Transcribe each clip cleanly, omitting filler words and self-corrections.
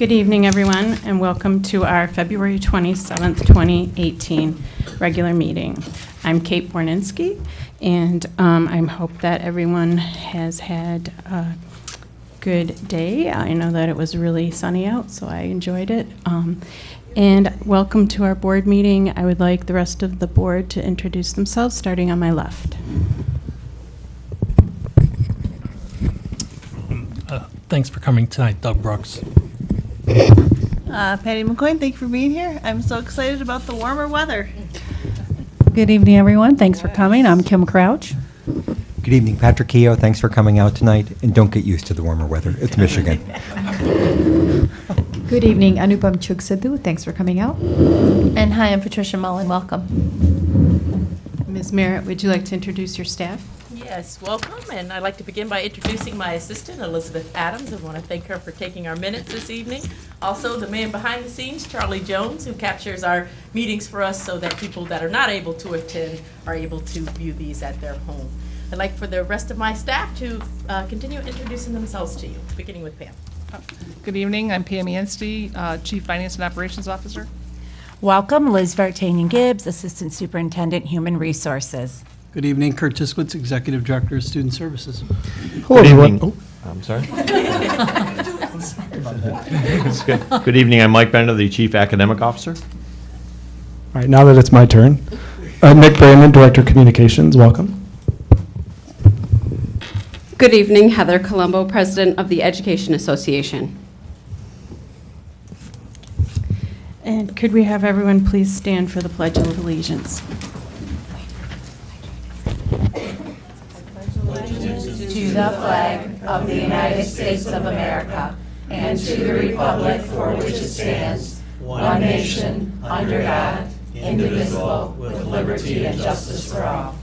Good evening, everyone, and welcome to our February 27th, 2018 regular meeting. I'm Kate Borninski, and I hope that everyone has had a good day. I know that it was really sunny out, so I enjoyed it. And welcome to our board meeting. I would like the rest of the board to introduce themselves, starting on my left. Thanks for coming tonight, Doug Brooks. Patty McCoy, thank you for being here. I'm so excited about the warmer weather. Good evening, everyone. Thanks for coming. I'm Kim Crouch. Good evening, Patrick Keogh. Thanks for coming out tonight, and don't get used to the warmer weather. It's Michigan. Good evening, Anupam Chugsadhu. Thanks for coming out. And hi, I'm Patricia Mullen. Welcome. Ms. Merritt, would you like to introduce your staff? Yes, welcome, and I'd like to begin by introducing my assistant, Elizabeth Adams. I want to thank her for taking our minutes this evening. Also, the man behind the scenes, Charlie Jones, who captures our meetings for us so that people that are not able to attend are able to view these at their home. I'd like for the rest of my staff to continue introducing themselves to you, beginning with Pam. Good evening, I'm Pam Yancey, Chief Finance and Operations Officer. Welcome, Liz Vartanian-Gibbs, Assistant Superintendent, Human Resources. Good evening, Kurt Tiskwitz, Executive Director of Student Services. Hello, everyone. Oh, I'm sorry. Good evening, I'm Mike Bender, the Chief Academic Officer. All right, now that it's my turn. Nick Brandon, Director of Communications, welcome. Good evening, Heather Colombo, President of the Education Association. And could we have everyone please stand for the Pledge of Allegiance? To the flag of the United States of America and to the republic for which it stands, one nation, under God, indivisible, with liberty and justice for all.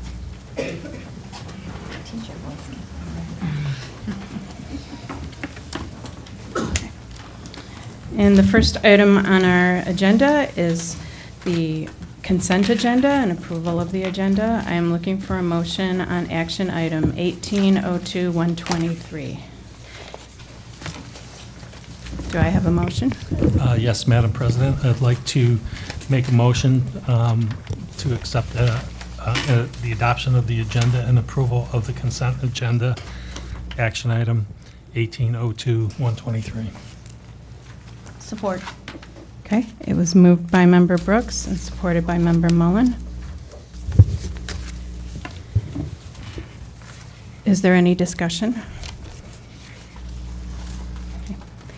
And the first item on our agenda is the consent agenda and approval of the agenda. I am looking for a motion on action item 1802-123. Do I have a motion? Yes, Madam President, I'd like to make a motion to accept the adoption of the agenda and approval of the consent agenda, action item 1802-123. Support. Okay, it was moved by Member Brooks and supported by Member Mullen. Is there any discussion? Okay.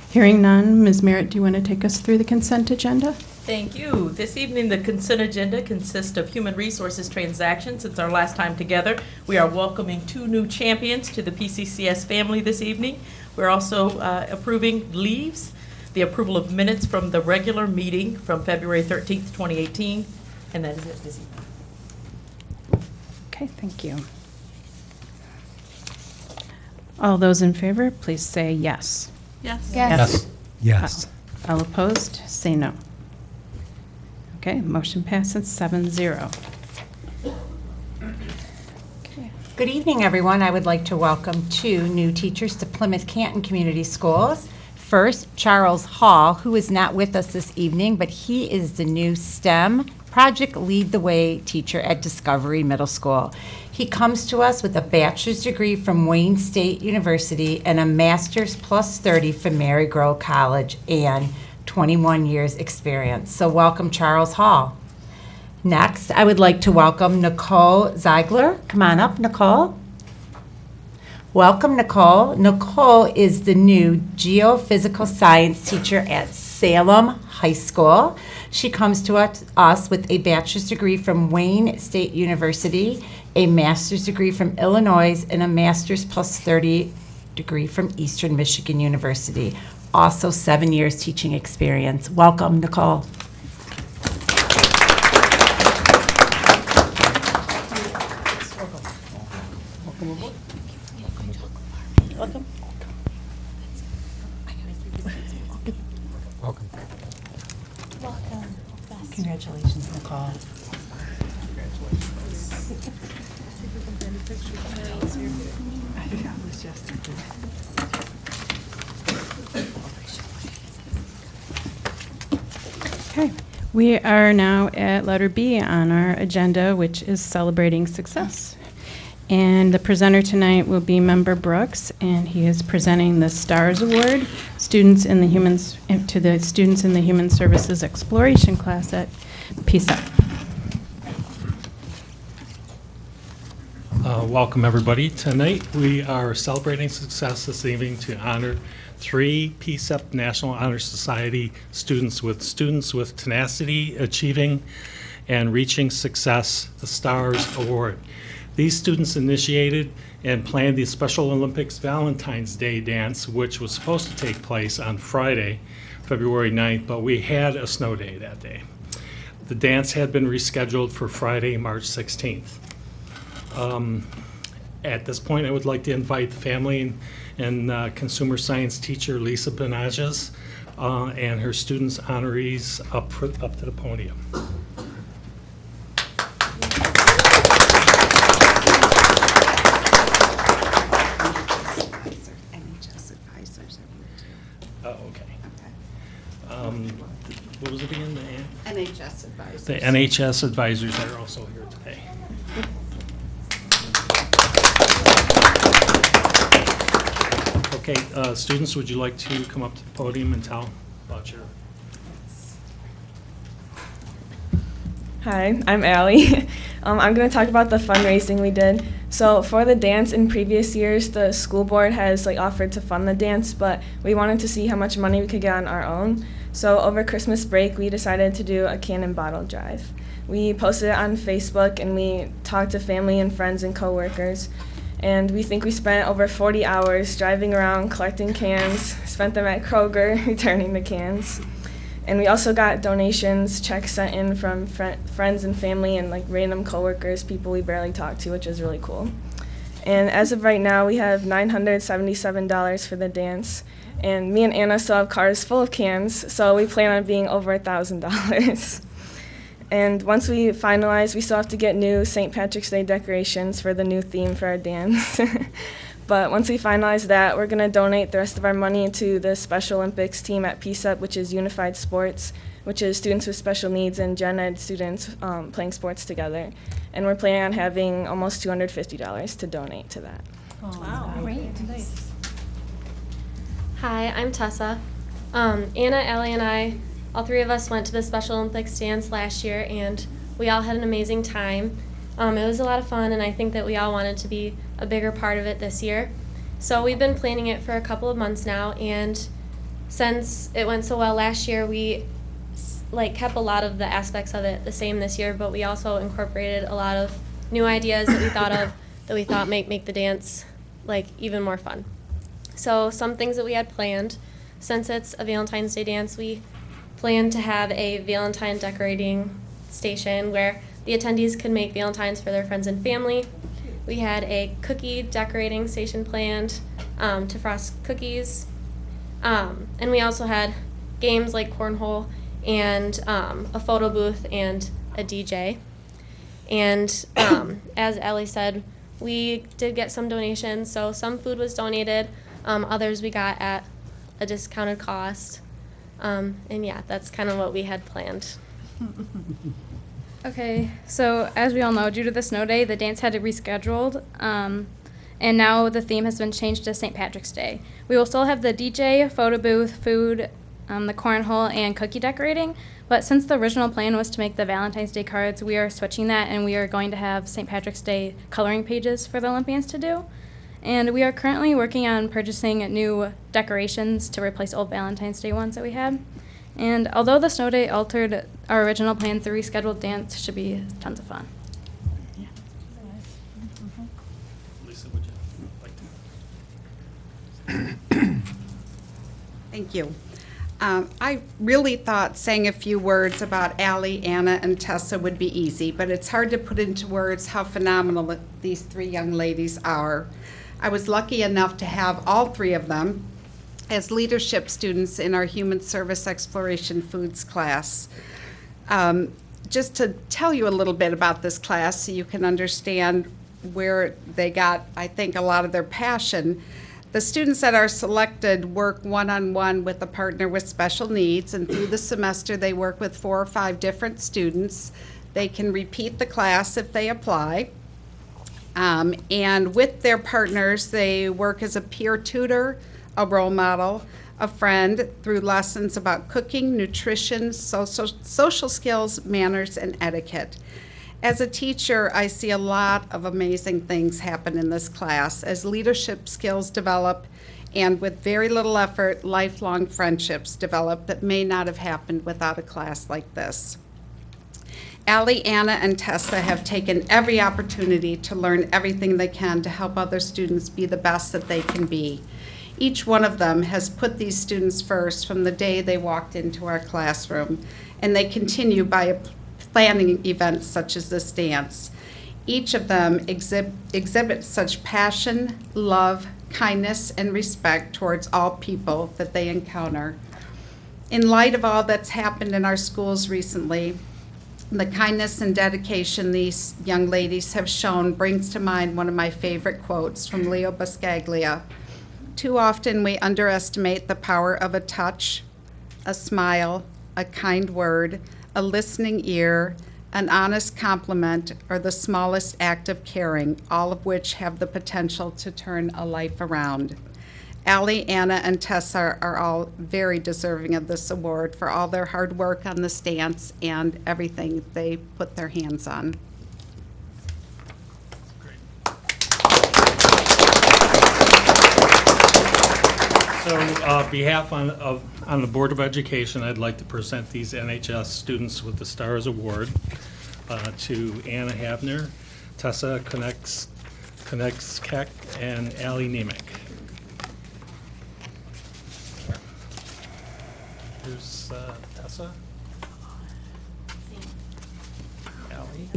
Hearing none, Ms. Merritt, do you want to take us through the consent agenda? Thank you. This evening, the consent agenda consists of human resources transactions. Since our last time together, we are welcoming 2 new champions to the P-CCS family this evening. We're also approving leaves, the approval of minutes from the regular meeting from February 13th, 2018, and that is it this evening. Okay, thank you. All those in favor, please say yes. Yes. Yes. Yes. All opposed, say no. Okay, motion passes 7-0. Good evening, everyone. I would like to welcome 2 new teachers to Plymouth Canton Community Schools. First, Charles Hall, who is not with us this evening, but he is the new STEM Project Lead the Way teacher at Discovery Middle School. He comes to us with a bachelor's degree from Wayne State University and a master's plus 30 from Marygrove College and 21 years experience. So welcome, Charles Hall. Next, I would like to welcome Nicole Ziegler. Come on up, Nicole. Welcome, Nicole. Nicole is the new geophysical science teacher at Salem High School. She comes to us with a bachelor's degree from Wayne State University, a master's degree from Illinois, and a master's plus 30 degree from Eastern Michigan University. Also 7 years teaching experience. Welcome, Nicole. Welcome. Welcome. Welcome. Congratulations, Nicole. Okay, we are now at letter B on our agenda, which is celebrating success. And the presenter tonight will be Member Brooks, and he is presenting the STARS Award students in the to the students in the Human Services Exploration class at P-CCS. Welcome, everybody. Tonight, we are celebrating success this evening to honor 3 P-CCS National Honor Society students with tenacity, achieving, and reaching success, the STARS Award. These students initiated and planned the Special Olympics Valentine's Day dance, which was supposed to take place on Friday, February 9th, but we had a snow day that day. The dance had been rescheduled for Friday, March 16th. At this point, I would like to invite the family and consumer science teacher Lisa Benages and her students honorees up to the podium. Oh, okay. What was it again? The NHS advisors. The NHS advisors that are also here today. Okay, students, would you like to come up to the podium and tell about your... Hi, I'm Allie. I'm going to talk about the fundraising we did. So for the dance in previous years, the school board has offered to fund the dance, but we wanted to see how much money we could get on our own. So over Christmas break, we decided to do a cannon bottle drive. We posted it on Facebook, and we talked to family and friends and coworkers. And we think we spent over 40 hours driving around, collecting cans, spent them at Kroger, returning the cans. And we also got donations, checks sent in from friends and family and random coworkers, people we barely talked to, which is really cool. And as of right now, we have $977 for the dance. And me and Anna still have cars full of cans, so we plan on being over $1,000. And once we finalize, we still have to get new St. Patrick's Day decorations for the new theme for our dance. But once we finalize that, we're going to donate the rest of our money to the Special Olympics team at P-CCS, which is Unified Sports, which is students with special needs and gen ed students playing sports together. And we're planning on having almost $250 to donate to that. Oh, wow. Great. Hi, I'm Tessa. Anna, Allie, and I, all 3 of us went to the Special Olympics dance last year, and we all had an amazing time. It was a lot of fun, and I think that we all wanted to be a bigger part of it this year. So we've been planning it for a couple of months now, and since it went so well last year, we kept a lot of the aspects of it the same this year, but we also incorporated a lot of new ideas that we thought of that we thought make the dance even more fun. So some things that we had planned, since it's a Valentine's Day dance, we planned to have a Valentine decorating station where the attendees could make Valentines for their friends and family. We had a cookie decorating station planned to frost cookies. And we also had games like cornhole and a photo booth and a DJ. And as Ellie said, we did get some donations. So some food was donated, others we got at a discounted cost. And yeah, that's kind of what we had planned. Okay, so as we all know, due to the snow day, the dance had to be rescheduled, and now the theme has been changed to St. Patrick's Day. We will still have the DJ, photo booth, food, the cornhole, and cookie decorating, but since the original plan was to make the Valentine's Day cards, we are switching that, and we are going to have St. Patrick's Day coloring pages for the Olympians to do. And we are currently working on purchasing new decorations to replace old Valentine's Day ones that we had. And although the snow day altered our original plans, the rescheduled dance should be tons of fun. Yeah. Lisa, would you like to? Thank you. I really thought saying a few words about Allie, Anna, and Tessa would be easy, but it's hard to put into words how phenomenal these 3 young ladies are. I was lucky enough to have all 3 of them as leadership students in our Human Service Exploration Foods class. Just to tell you a little bit about this class so you can understand where they got, I think, a lot of their passion. The students that are selected work one-on-one with a partner with special needs, and through the semester, they work with 4 or 5 different students. They can repeat the class if they apply. And with their partners, they work as a peer tutor, a role model, a friend, through lessons about cooking, nutrition, social skills, manners, and etiquette. As a teacher, I see a lot of amazing things happen in this class as leadership skills develop, and with very little effort, lifelong friendships develop that may not have happened without a class like this. Allie, Anna, and Tessa have taken every opportunity to learn everything they can to help other students be the best that they can be. Each one of them has put these students first from the day they walked into our classroom, and they continue by planning events such as this dance. Each of them exhibits such passion, love, kindness, and respect towards all people that they encounter. In light of all that's happened in our schools recently, the kindness and dedication these young ladies have shown brings to mind one of my favorite quotes from Leo Buscaglia. Too often we underestimate the power of a touch, a smile, a kind word, a listening ear, an honest compliment, or the smallest act of caring, all of which have the potential to turn a life around. Allie, Anna, and Tessa are all very deserving of this award for all their hard work on this dance and everything they put their hands on. So, behalf on the Board of Education, I'd like to present these NHS students with the STARS Award to Anna Havner, Tessa Konexkek, and Allie Nemec. Here's Tessa. Allie.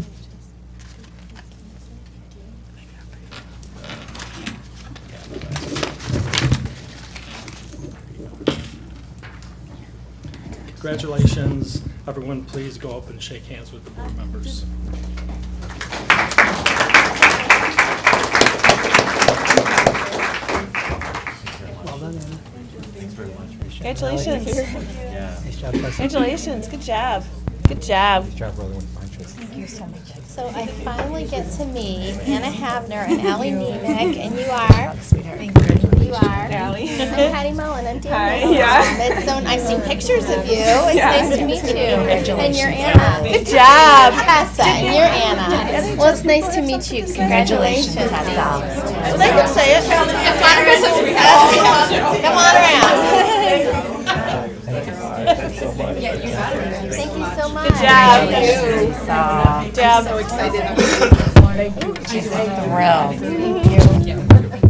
Congratulations. Everyone, please go up and shake hands with the board members. Well done, Anna. Thanks very much. Congratulations. Yeah. Nice job, Tessa. Congratulations. Good job. Good job. Nice job, Rolling with Punches. Thank you so much. So I finally get to meet Anna Havner and Allie Nemec, and you are? You are? Allie. I'm Patty Mullen. I'm Hi. Dan. Yeah. It's so I've seen pictures of you. It's nice to meet you. And you're Anna. Good job. Tessa, and you're Anna. Well, it's nice to meet you. Congratulations. Well, they can say it. Come on around. Thank you so much. Good job. Good job. So excited. She's thrilled.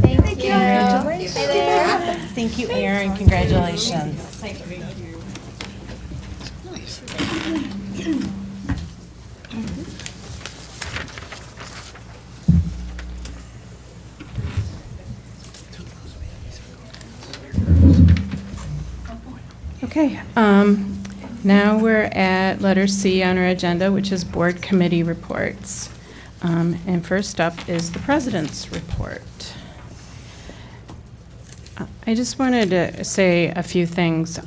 Thank you. Hi there. Thank you, Erin. Congratulations. Okay, now we're at letter C on our agenda, which is board committee reports. And first up is the president's report. I just wanted to say a few things.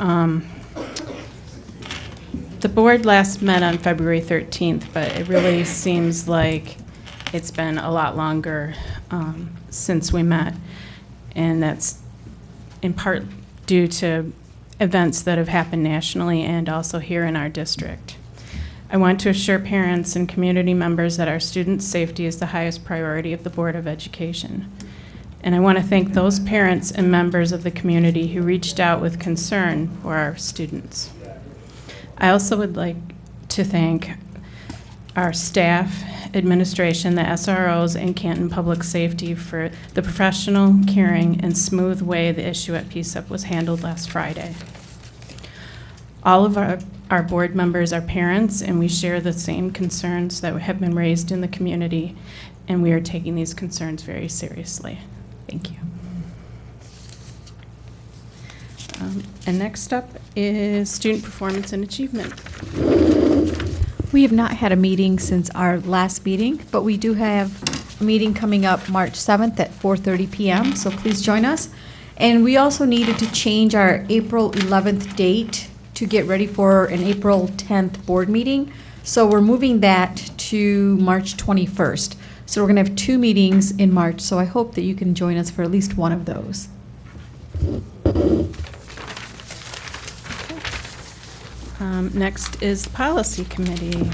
The board last met on February 13th, but it really seems like it's been a lot longer since we met, and that's in part due to events that have happened nationally and also here in our district. I want to assure parents and community members that our students' safety is the highest priority of the Board of Education. And I want to thank those parents and members of the community who reached out with concern for our students. I also would like to thank our staff, administration, the SROs, and Canton Public Safety for the professional, caring, and smooth way the issue at PSEP was handled last Friday. All of our board members are parents, and we share the same concerns that have been raised in the community, and we are taking these concerns very seriously. Thank you. And next up is student performance and achievement. We have not had a meeting since our last meeting, but we do have a meeting coming up March 7th at 4:30 p.m., so please join us. And we also needed to change our April 11th date to get ready for an April 10th board meeting. So we're moving that to March 21st. So we're going to have 2 meetings in March, so I hope that you can join us for at least one of those. Next is the Policy Committee.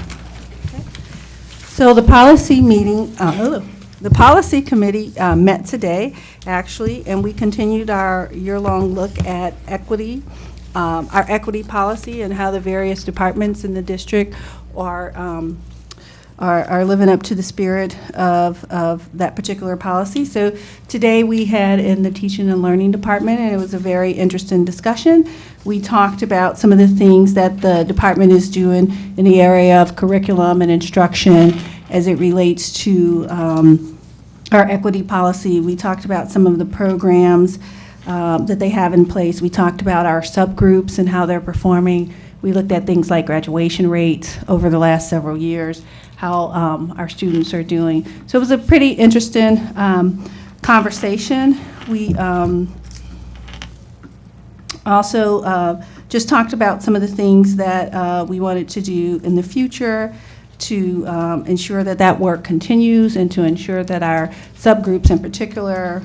So the policy meeting, the policy committee met today, actually, and we continued our year-long look at equity, our equity policy, and how the various departments in the district are living up to the spirit of that particular policy. So today we had in the teaching and learning department, and it was a very interesting discussion. We talked about some of the things that the department is doing in the area of curriculum and instruction as it relates to our equity policy. We talked about some of the programs that they have in place. We talked about our subgroups and how they're performing. We looked at things like graduation rates over the last several years, how our students are doing. So it was a pretty interesting conversation. We also just talked about some of the things that we wanted to do in the future to ensure that that work continues and to ensure that our subgroups in particular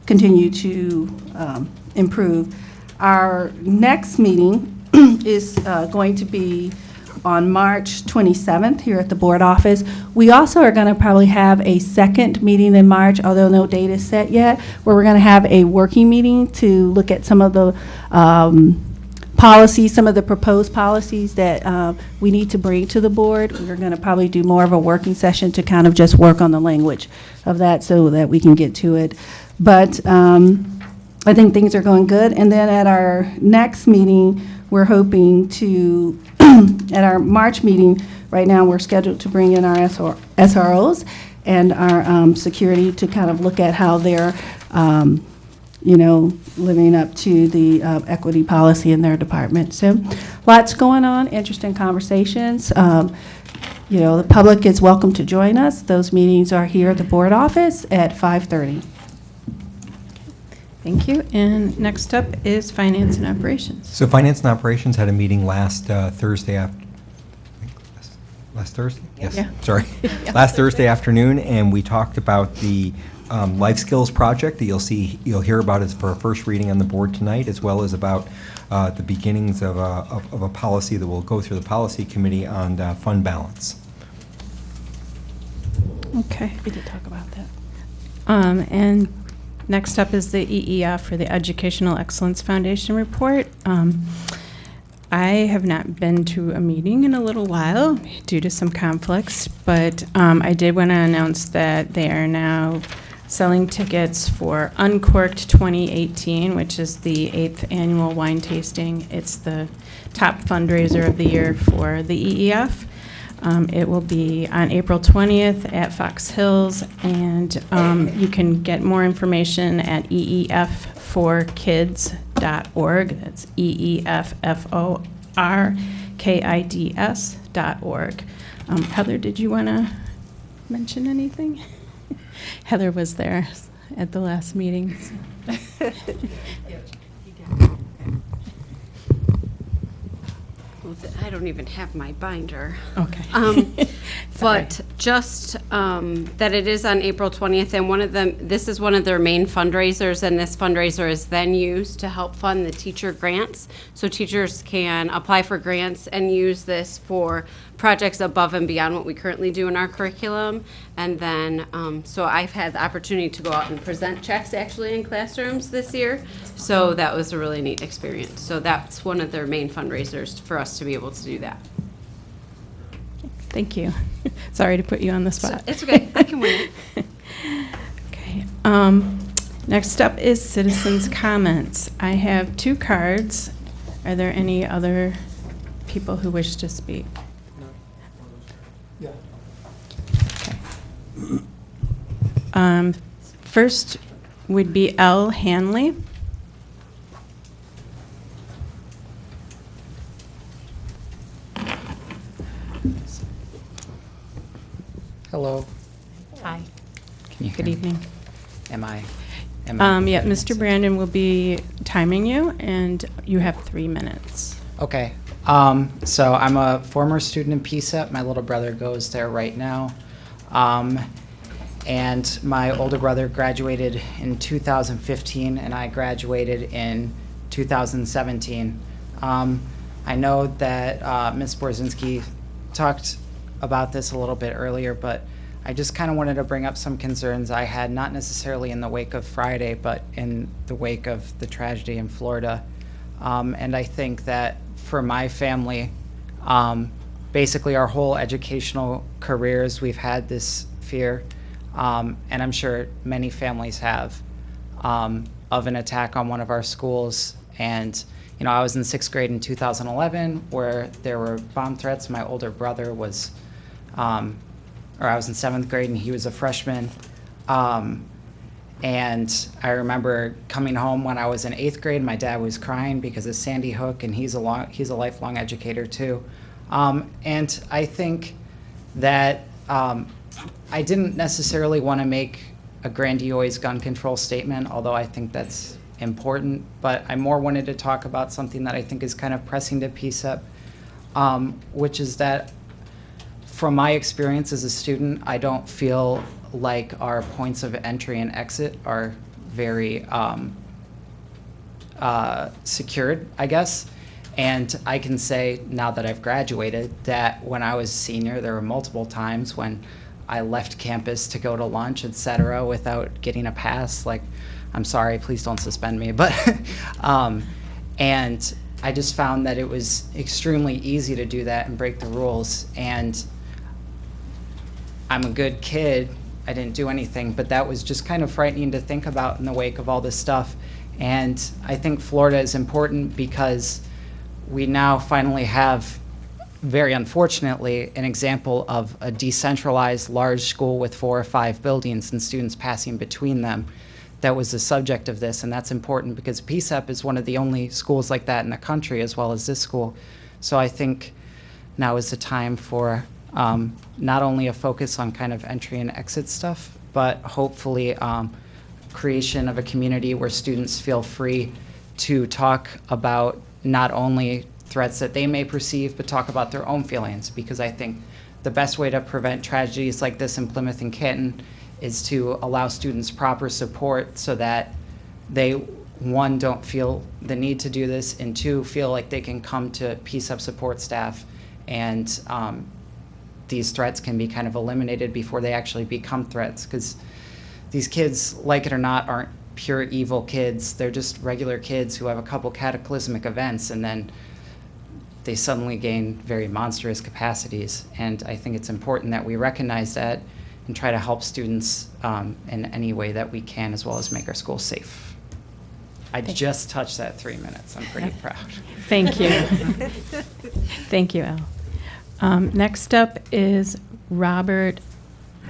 continue to improve. Our next meeting is going to be on March 27th here at the board office. We also are going to probably have a second meeting in March, although no date is set yet, where we're going to have a working meeting to look at some of the policies, some of the proposed policies that we need to bring to the board. We're going to probably do more of a working session to kind of just work on the language of that so that we can get to it. But I think things are going good. And then at our next meeting, we're hoping to, at our March meeting, right now we're scheduled to bring in our SROs and our security to kind of look at how they're, living up to the equity policy in their department. So lots going on, interesting conversations. The public is welcome to join us. Those meetings are here at the board office at 5:30. Thank you. And next up is Finance and Operations. So Finance and Operations had a meeting last Thursday last Thursday? Yes, Yeah. sorry. Last Thursday afternoon, and we talked about the life skills project that you'll hear about as for a first reading on the board tonight, as well as about the beginnings of a policy that will go through the policy committee on fund balance. Okay. We did talk about that. And next up is the EEF, for the Educational Excellence Foundation report. I have not been to a meeting in a little while due to some conflicts, but I did want to announce that they are now selling tickets for Uncorked 2018, which is the 8th annual wine tasting. It's the top fundraiser of the year for the EEF. It will be on April 20th at Fox Hills, and you can get more information at eef4kids.org. That's eefforkids.org. Heather, did you want to mention anything? Heather was there at the last meeting. I don't even have my binder. Okay. But just that it is on April 20th, and this is one of their main fundraisers, and this fundraiser is then used to help fund the teacher grants. So teachers can apply for grants and use this for projects above and beyond what we currently do in our curriculum. And then, so I've had the opportunity to go out and present checks actually in classrooms this year. So that was a really neat experience. So that's one of their main fundraisers for us to be able to do that. Thank you. Sorry to put you on the spot. It's okay. I can win it. Okay. Next up is citizens' comments. I have 2 cards. Are there any other people who wish to speak? Yeah. Okay. First would be L. Hanley. Hello. Hi. Good evening. Am I? Yeah, Mr. Brandon will be timing you, and you have 3 minutes. Okay. So I'm a former student in P-CCS. My little brother goes there right now. And my older brother graduated in 2015, and I graduated in 2017. I know that Ms. Borzinski talked about this a little bit earlier, but I just kind of wanted to bring up some concerns I had, not necessarily in the wake of Friday, but in the wake of the tragedy in Florida. And I think that for my family, basically our whole educational careers, we've had this fear, and I'm sure many families have, of an attack on one of our schools. And you know, I was in 6th grade in 2011 where there were bomb threats. My older brother was, or I was in 7th grade and he was a freshman. And I remember coming home when I was in 8th grade, my dad was crying because of Sandy Hook, and he's a lifelong educator too. And I think that I didn't necessarily want to make a grandiose gun control statement, although I think that's important, but I more wanted to talk about something that I think is kind of pressing to P-CCS, which is that from my experience as a student, I don't feel like our points of entry and exit are very secured, I guess. And I can say now that I've graduated that when I was senior, there were multiple times when I left campus to go to lunch, etc., without getting a pass. Like, I'm sorry, please don't suspend me. But, and I just found that it was extremely easy to do that and break the rules. And I'm a good kid. I didn't do anything, but that was just kind of frightening to think about in the wake of all this stuff. And I think Florida is important because we now finally have, very unfortunately, an example of a decentralized large school with 4 or 5 buildings and students passing between them that was the subject of this. And that's important because P-CCS is one of the only schools like that in the country, as well as this school. So I think now is the time for not only a focus on kind of entry and exit stuff, but hopefully creation of a community where students feel free to talk about not only threats that they may perceive, but talk about their own feelings. Because I think the best way to prevent tragedies like this in Plymouth and Canton is to allow students proper support so that they, 1, don't feel the need to do this, and 2, feel like they can come to P-CCS support staff, and these threats can be kind of eliminated before they actually become threats. Because these kids, like it or not, aren't pure evil kids. They're just regular kids who have a couple cataclysmic events, and then they suddenly gain very monstrous capacities. And I think it's important that we recognize that and try to help students in any way that we can, as well as make our schools safe. I just touched that 3 minutes. I'm pretty proud. Thank you. Thank you, Al. Next up is Robert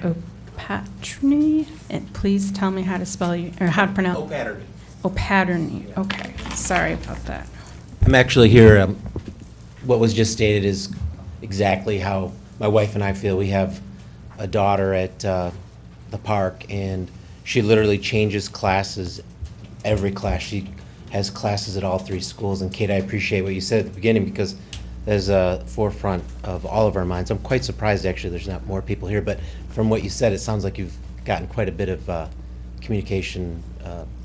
O'Patterney. And please tell me how to spell you, or how to pronounce. O'Patterney. O'Patterney. Okay. Sorry about that. I'm actually here. What was just stated is exactly how my wife and I feel. We have a daughter at the park, and she literally changes classes every class. She has classes at all 3 schools. And Kate, I appreciate what you said at the beginning, because there's a forefront of all of our minds. I'm quite surprised, actually, there's not more people here, but from what you said, it sounds like you've gotten quite a bit of communication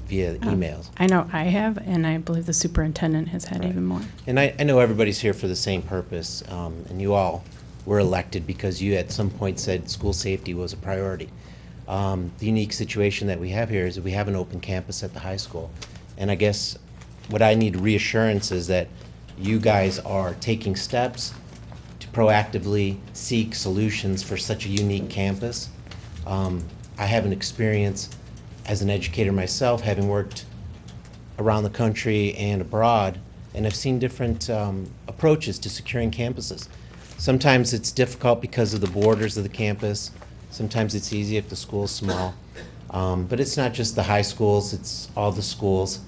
via emails. I know I have, and I believe the superintendent has had even more. And I know everybody's here for the same purpose, and you all were elected because you at some point said school safety was a priority. The unique situation that we have here is that we have an open campus at the high school. And I guess what I need reassurance is that you guys are taking steps to proactively seek solutions for such a unique campus. I have an experience as an educator myself, having worked around the country and abroad, and I've seen different approaches to securing campuses. Sometimes it's difficult because of the borders of the campus. Sometimes it's easy if the school's small. But it's not just the high schools, it's all the schools.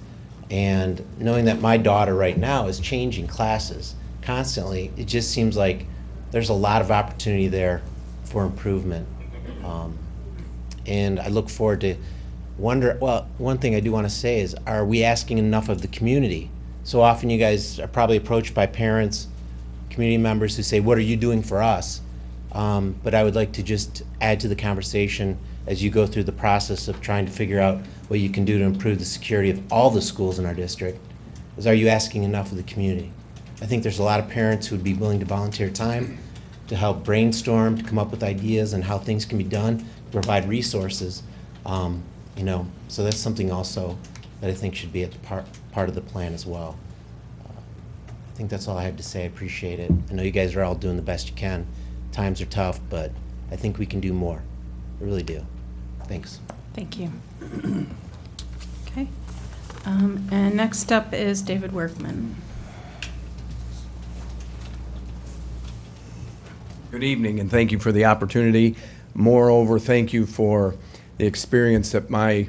And knowing that my daughter right now is changing classes constantly, it just seems like there's a lot of opportunity there for improvement. And I look forward to one thing I do want to say is, are we asking enough of the community? So often you guys are probably approached by parents, community members who say, what are you doing for us? But I would like to just add to the conversation as you go through the process of trying to figure out what you can do to improve the security of all the schools in our district, is, are you asking enough of the community? I think there's a lot of parents who would be willing to volunteer time to help brainstorm, to come up with ideas on how things can be done, to provide resources. So that's something also that I think should be at the part of the plan as well. I think that's all I have to say. I appreciate it. I know you guys are all doing the best you can. Times are tough, but I think we can do more. I really do. Thanks. Thank you. Okay. And next up is David Workman. Good evening, and thank you for the opportunity. Moreover, thank you for the experience that my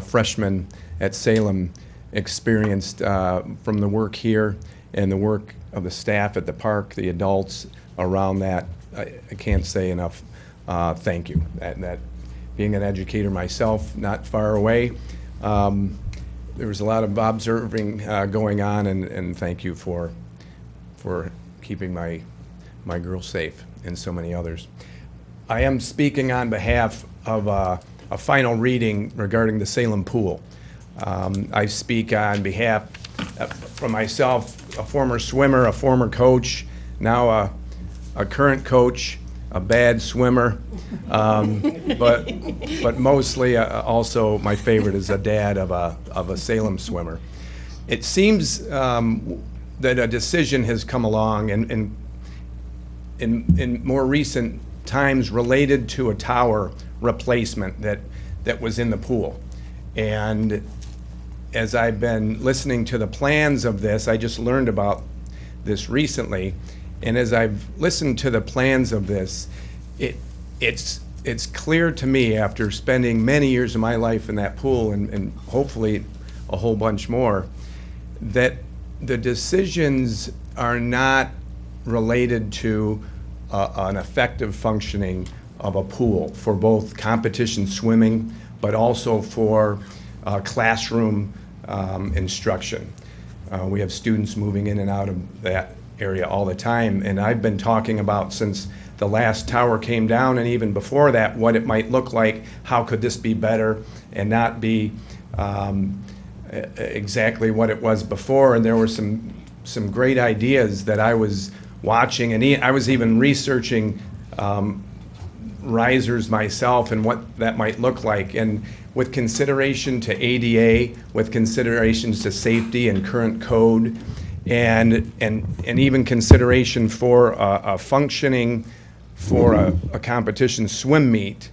freshmen at Salem experienced from the work here and the work of the staff at the park, the adults around that. I can't say enough thank you. That being an educator myself, not far away, there was a lot of observing going on, and thank you for keeping my girls safe and so many others. I am speaking on behalf of a final reading regarding the Salem pool. I speak on behalf for myself, a former swimmer, a former coach, now a current coach, a bad swimmer, but mostly also my favorite is a dad of a Salem swimmer. It seems that a decision has come along and in more recent times related to a tower replacement that was in the pool. And as I've been listening to the plans of this, I just learned about this recently, and as I've listened to the plans of this, it's clear to me, after spending many years of my life in that pool and hopefully a whole bunch more, that the decisions are not related to an effective functioning of a pool for both competition swimming, but also for classroom instruction. We have students moving in and out of that area all the time, and I've been talking about, since the last tower came down and even before that, what it might look like, how could this be better and not be exactly what it was before. And there were some great ideas that I was watching, and I was even researching risers myself and what that might look like. And with consideration to ADA, with considerations to safety and current code, and even consideration for a functioning for a competition swim meet,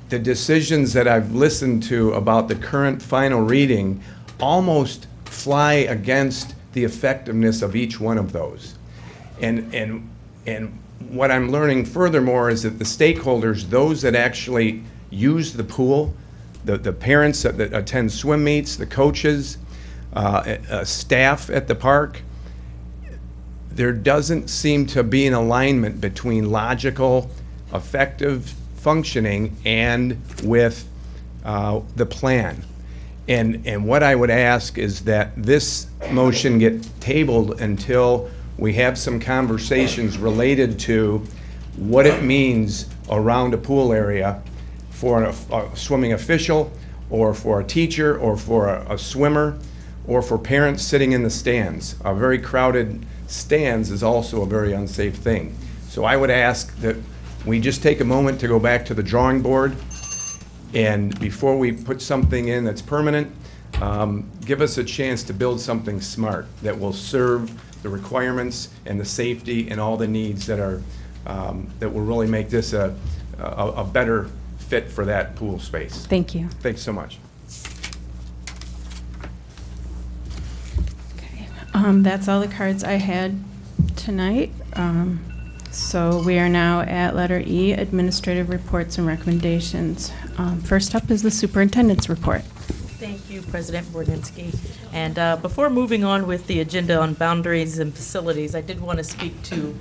the decisions that I've listened to about the current final reading almost fly against the effectiveness of each one of those. And what I'm learning furthermore is that the stakeholders, those that actually use the pool, the parents that attend swim meets, the coaches, staff at the park, there doesn't seem to be an alignment between logical, effective functioning and with the plan. And what I would ask is that this motion get tabled until we have some conversations related to what it means around a pool area for a swimming official, or for a teacher, or for a swimmer, or for parents sitting in the stands. A very crowded stands is also a very unsafe thing. So I would ask that we just take a moment to go back to the drawing board, and before we put something in that's permanent, give us a chance to build something smart that will serve the requirements and the safety and all the needs that are that will really make this a better fit for that pool space. Thank you. Thanks so much. Okay. That's all the cards I had tonight. So we are now at letter E, administrative reports and recommendations. First up is the superintendent's report. Thank Thank you, President Bordinsky. And before moving on with the agenda on boundaries and facilities, I did want to speak to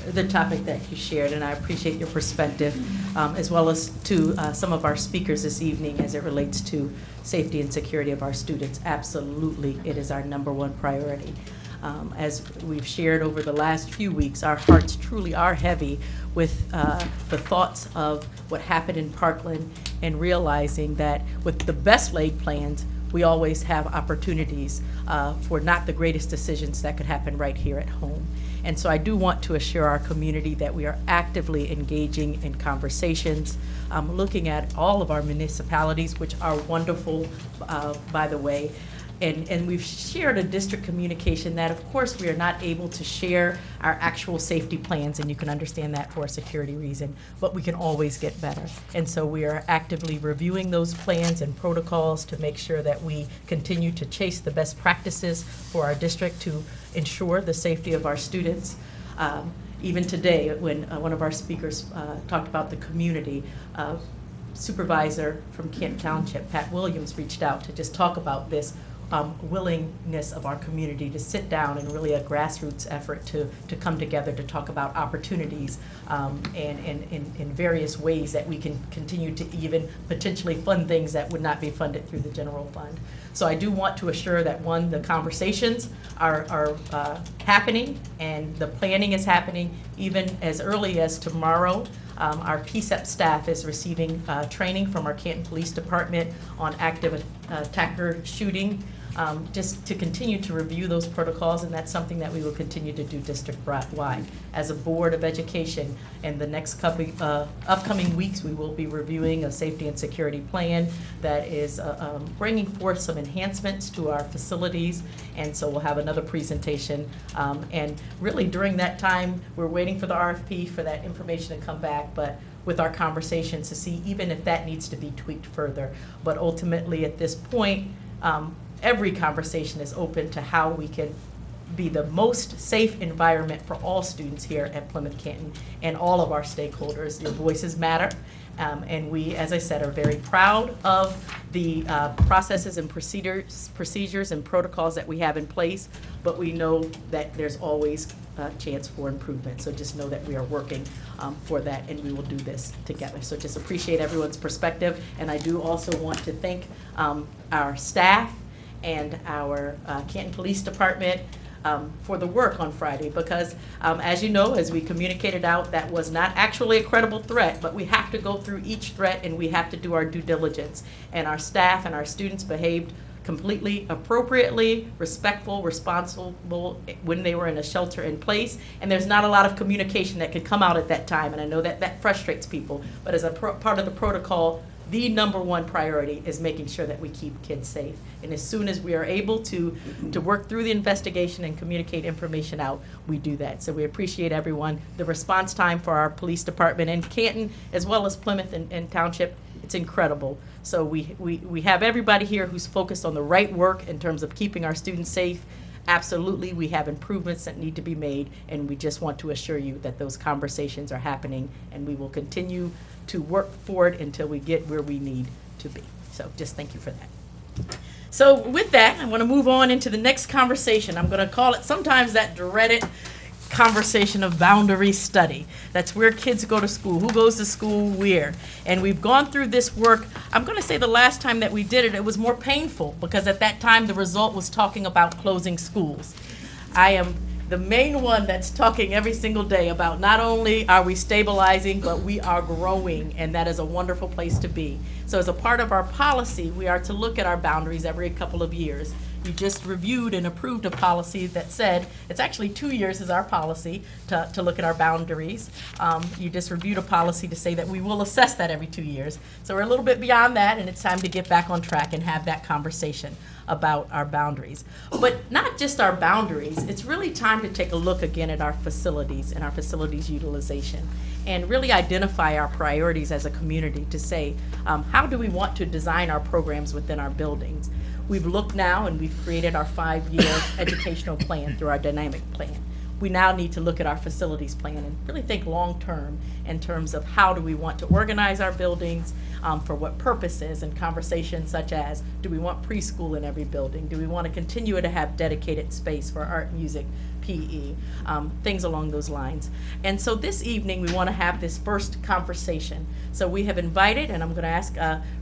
the topic that you shared, and I appreciate your perspective, as well as to some of our speakers this evening as it relates to safety and security of our students. Absolutely, it is our #1 priority. As we've shared over the last few weeks, our hearts truly are heavy with the thoughts of what happened in Parkland, and realizing that with the best laid plans, we always have opportunities for not the greatest decisions that could happen right here at home. And so I do want to assure our community that we are actively engaging in conversations, looking at all of our municipalities, which are wonderful, by the way. And we've shared a district communication that, of course, we are not able to share our actual safety plans, and you can understand that for a security reason, but we can always get better. And so we are actively reviewing those plans and protocols to make sure that we continue to chase the best practices for our district to ensure the safety of our students. Even today, when one of our speakers talked about the community, supervisor from Canton Township, Pat Williams, reached out to just talk about this willingness of our community to sit down and really a grassroots effort to come together to talk about opportunities and in various ways that we can continue to even potentially fund things that would not be funded through the general fund. So I do want to assure that, one, the conversations are happening and the planning is happening even as early as tomorrow. Our P-CCS staff is receiving training from our Canton Police Department on active attacker shooting, just to continue to review those protocols, and that's something that we will continue to do district-wide. As a Board of Education, in the next upcoming weeks, we will be reviewing a safety and security plan that is bringing forth some enhancements to our facilities, and so we'll have another presentation. And really during that time, we're waiting for the RFP for that information to come back, but with our conversations to see even if that needs to be tweaked further. But ultimately, at this point, every conversation is open to how we can be the most safe environment for all students here at Plymouth Canton and all of our stakeholders. Your voices matter. And we, as I said, are very proud of the processes and procedures and protocols that we have in place, but we know that there's always a chance for improvement. So just know that we are working for that, and we will do this together. So just appreciate everyone's perspective, and I do also want to thank our staff and our Canton Police Department for the work on Friday, because as you know, as we communicated out, that was not actually a credible threat, but we have to go through each threat and we have to do our due diligence. And our staff and our students behaved completely appropriately, respectful, responsible when they were in a shelter in place. And there's not a lot of communication that could come out at that time, and I know that that frustrates people, but as a part of the protocol, the #1 priority is making sure that we keep kids safe. And as soon as we are able to work through the investigation and communicate information out, we do that. So we appreciate everyone. The response time for our police department in Canton, as well as Plymouth and Township, it's incredible. So we have everybody here who's focused on the right work in terms of keeping our students safe. Absolutely, we have improvements that need to be made, and we just want to assure you that those conversations are happening, and we will continue to work forward until we get where we need to be. So just thank you for that. So with that, I want to move on into the next conversation. I'm going to call it sometimes that dreaded conversation of boundary study. That's where kids go to school, who goes to school where. And we've gone through this work. I'm going to say the last time that we did it, it was more painful because at that time the result was talking about closing schools. I am the main one that's talking every single day about not only are we stabilizing, but we are growing, and that is a wonderful place to be. So as a part of our policy, we are to look at our boundaries every couple of years. You just reviewed and approved a policy that said, it's actually 2 years is our policy to look at our boundaries. You just reviewed a policy to say that we will assess that every 2 years. So we're a little bit beyond that, and it's time to get back on track and have that conversation about our boundaries. But not just our boundaries, it's really time to take a look again at our facilities and our facilities utilization and really identify our priorities as a community to say, how do we want to design our programs within our buildings? We've looked now and we've created our 5-year educational plan through our dynamic plan. we now need to look at our facilities plan and really think long-term in terms of how do we want to organize our buildings, for what purposes, and conversations such as, do we want preschool in every building? Do we want to continue to have dedicated space for art, music, PE, things along those lines. And so this evening, we want to have this first conversation. So we have invited, and I'm going to ask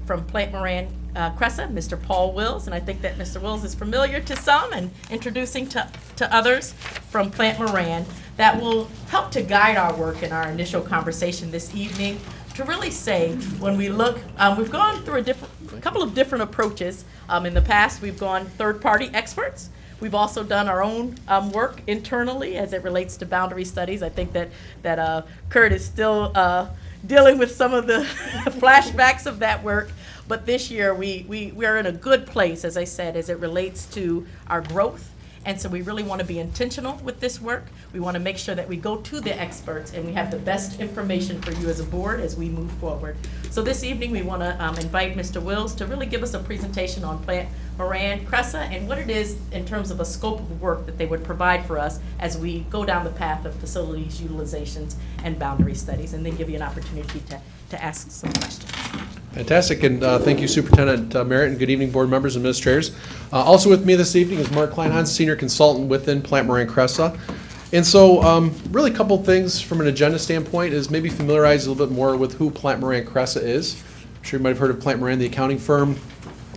from Plant Moran Cressa, Mr. Paul Wills, and I think that Mr. Wills is familiar to some and introducing to others from Plant Moran, that will help to guide our work in our initial conversation this evening, to really say, when we look, we've gone through a couple of different approaches. In the past, we've gone third-party experts. We've also done our own work internally as it relates to boundary studies. I think that Kurt is still dealing with some of the flashbacks of that work. But this year, we are in a good place, as I said, as it relates to our growth. And so we really want to be intentional with this work. We want to make sure that we go to the experts and we have the best information for you as a board as we move forward. So this evening, we want to invite Mr. Wills to really give us a presentation on Plant Moran Cressa and what it is in terms of a scope of work that they would provide for us as we go down the path of facilities utilizations and boundary studies, and then give you an opportunity to ask some questions. Fantastic, and thank you, Superintendent Merritt, and good evening, board members and administrators. Also with me this evening is Mark Kleinhans, Senior Consultant within Plant Moran Cressa. And so really a couple things from an agenda standpoint is maybe familiarize a little bit more with who Plant Moran Cressa is. I'm sure you might have heard of Plant Moran, the accounting firm.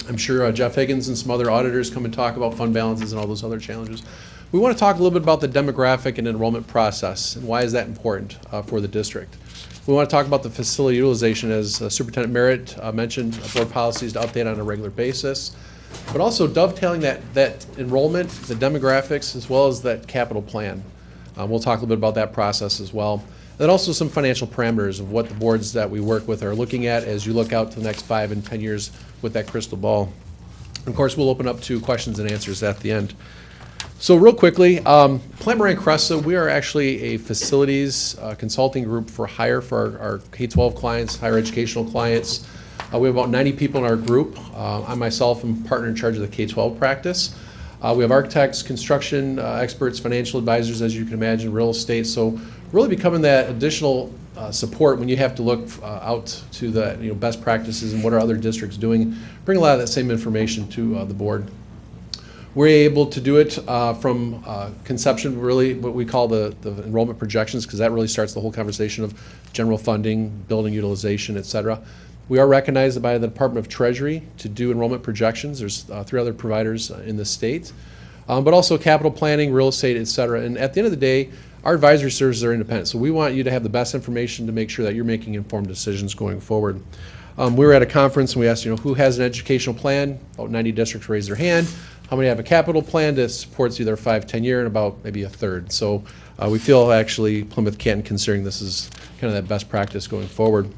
I'm sure Jeff Higgins and some other auditors come and talk about fund balances and all those other challenges. We want to talk a little bit about the demographic and enrollment process and why is that important for the district. We want to talk about the facility utilization, as Superintendent Merritt mentioned, board policies to update on a regular basis, but also dovetailing that enrollment, the demographics, as well as that capital plan. We'll talk a little bit about that process as well. Then also some financial parameters of what the boards that we work with are looking at as you look out to the next 5 and 10 years with that crystal ball. Of course, we'll open up to questions and answers at the end. So real quickly, Plant Moran Cressa, we are actually a facilities consulting group for hire for our K-12 clients, higher educational clients. We have about 90 people in our group. I myself am partner in charge of the K-12 practice. We have architects, construction experts, financial advisors, as you can imagine, real estate. So really becoming that additional support when you have to look out to the best practices and what are other districts doing. Bring a lot of that same information to the board. We're able to do it from conception, really what we call the enrollment projections, because that really starts the whole conversation of general funding, building utilization, et cetera. We are recognized by the Department of Treasury to do enrollment projections. There's 3 other providers in the state, but also capital planning, real estate, et cetera. And at the end of the day, our advisory services are independent. So we want you to have the best information to make sure that you're making informed decisions going forward. We were at a conference and we asked, who has an educational plan? About 90 districts raised their hand. How many have a capital plan that supports either 5, 10 year, and about maybe a third. So we feel actually Plymouth Canton considering this is kind of that best practice going forward.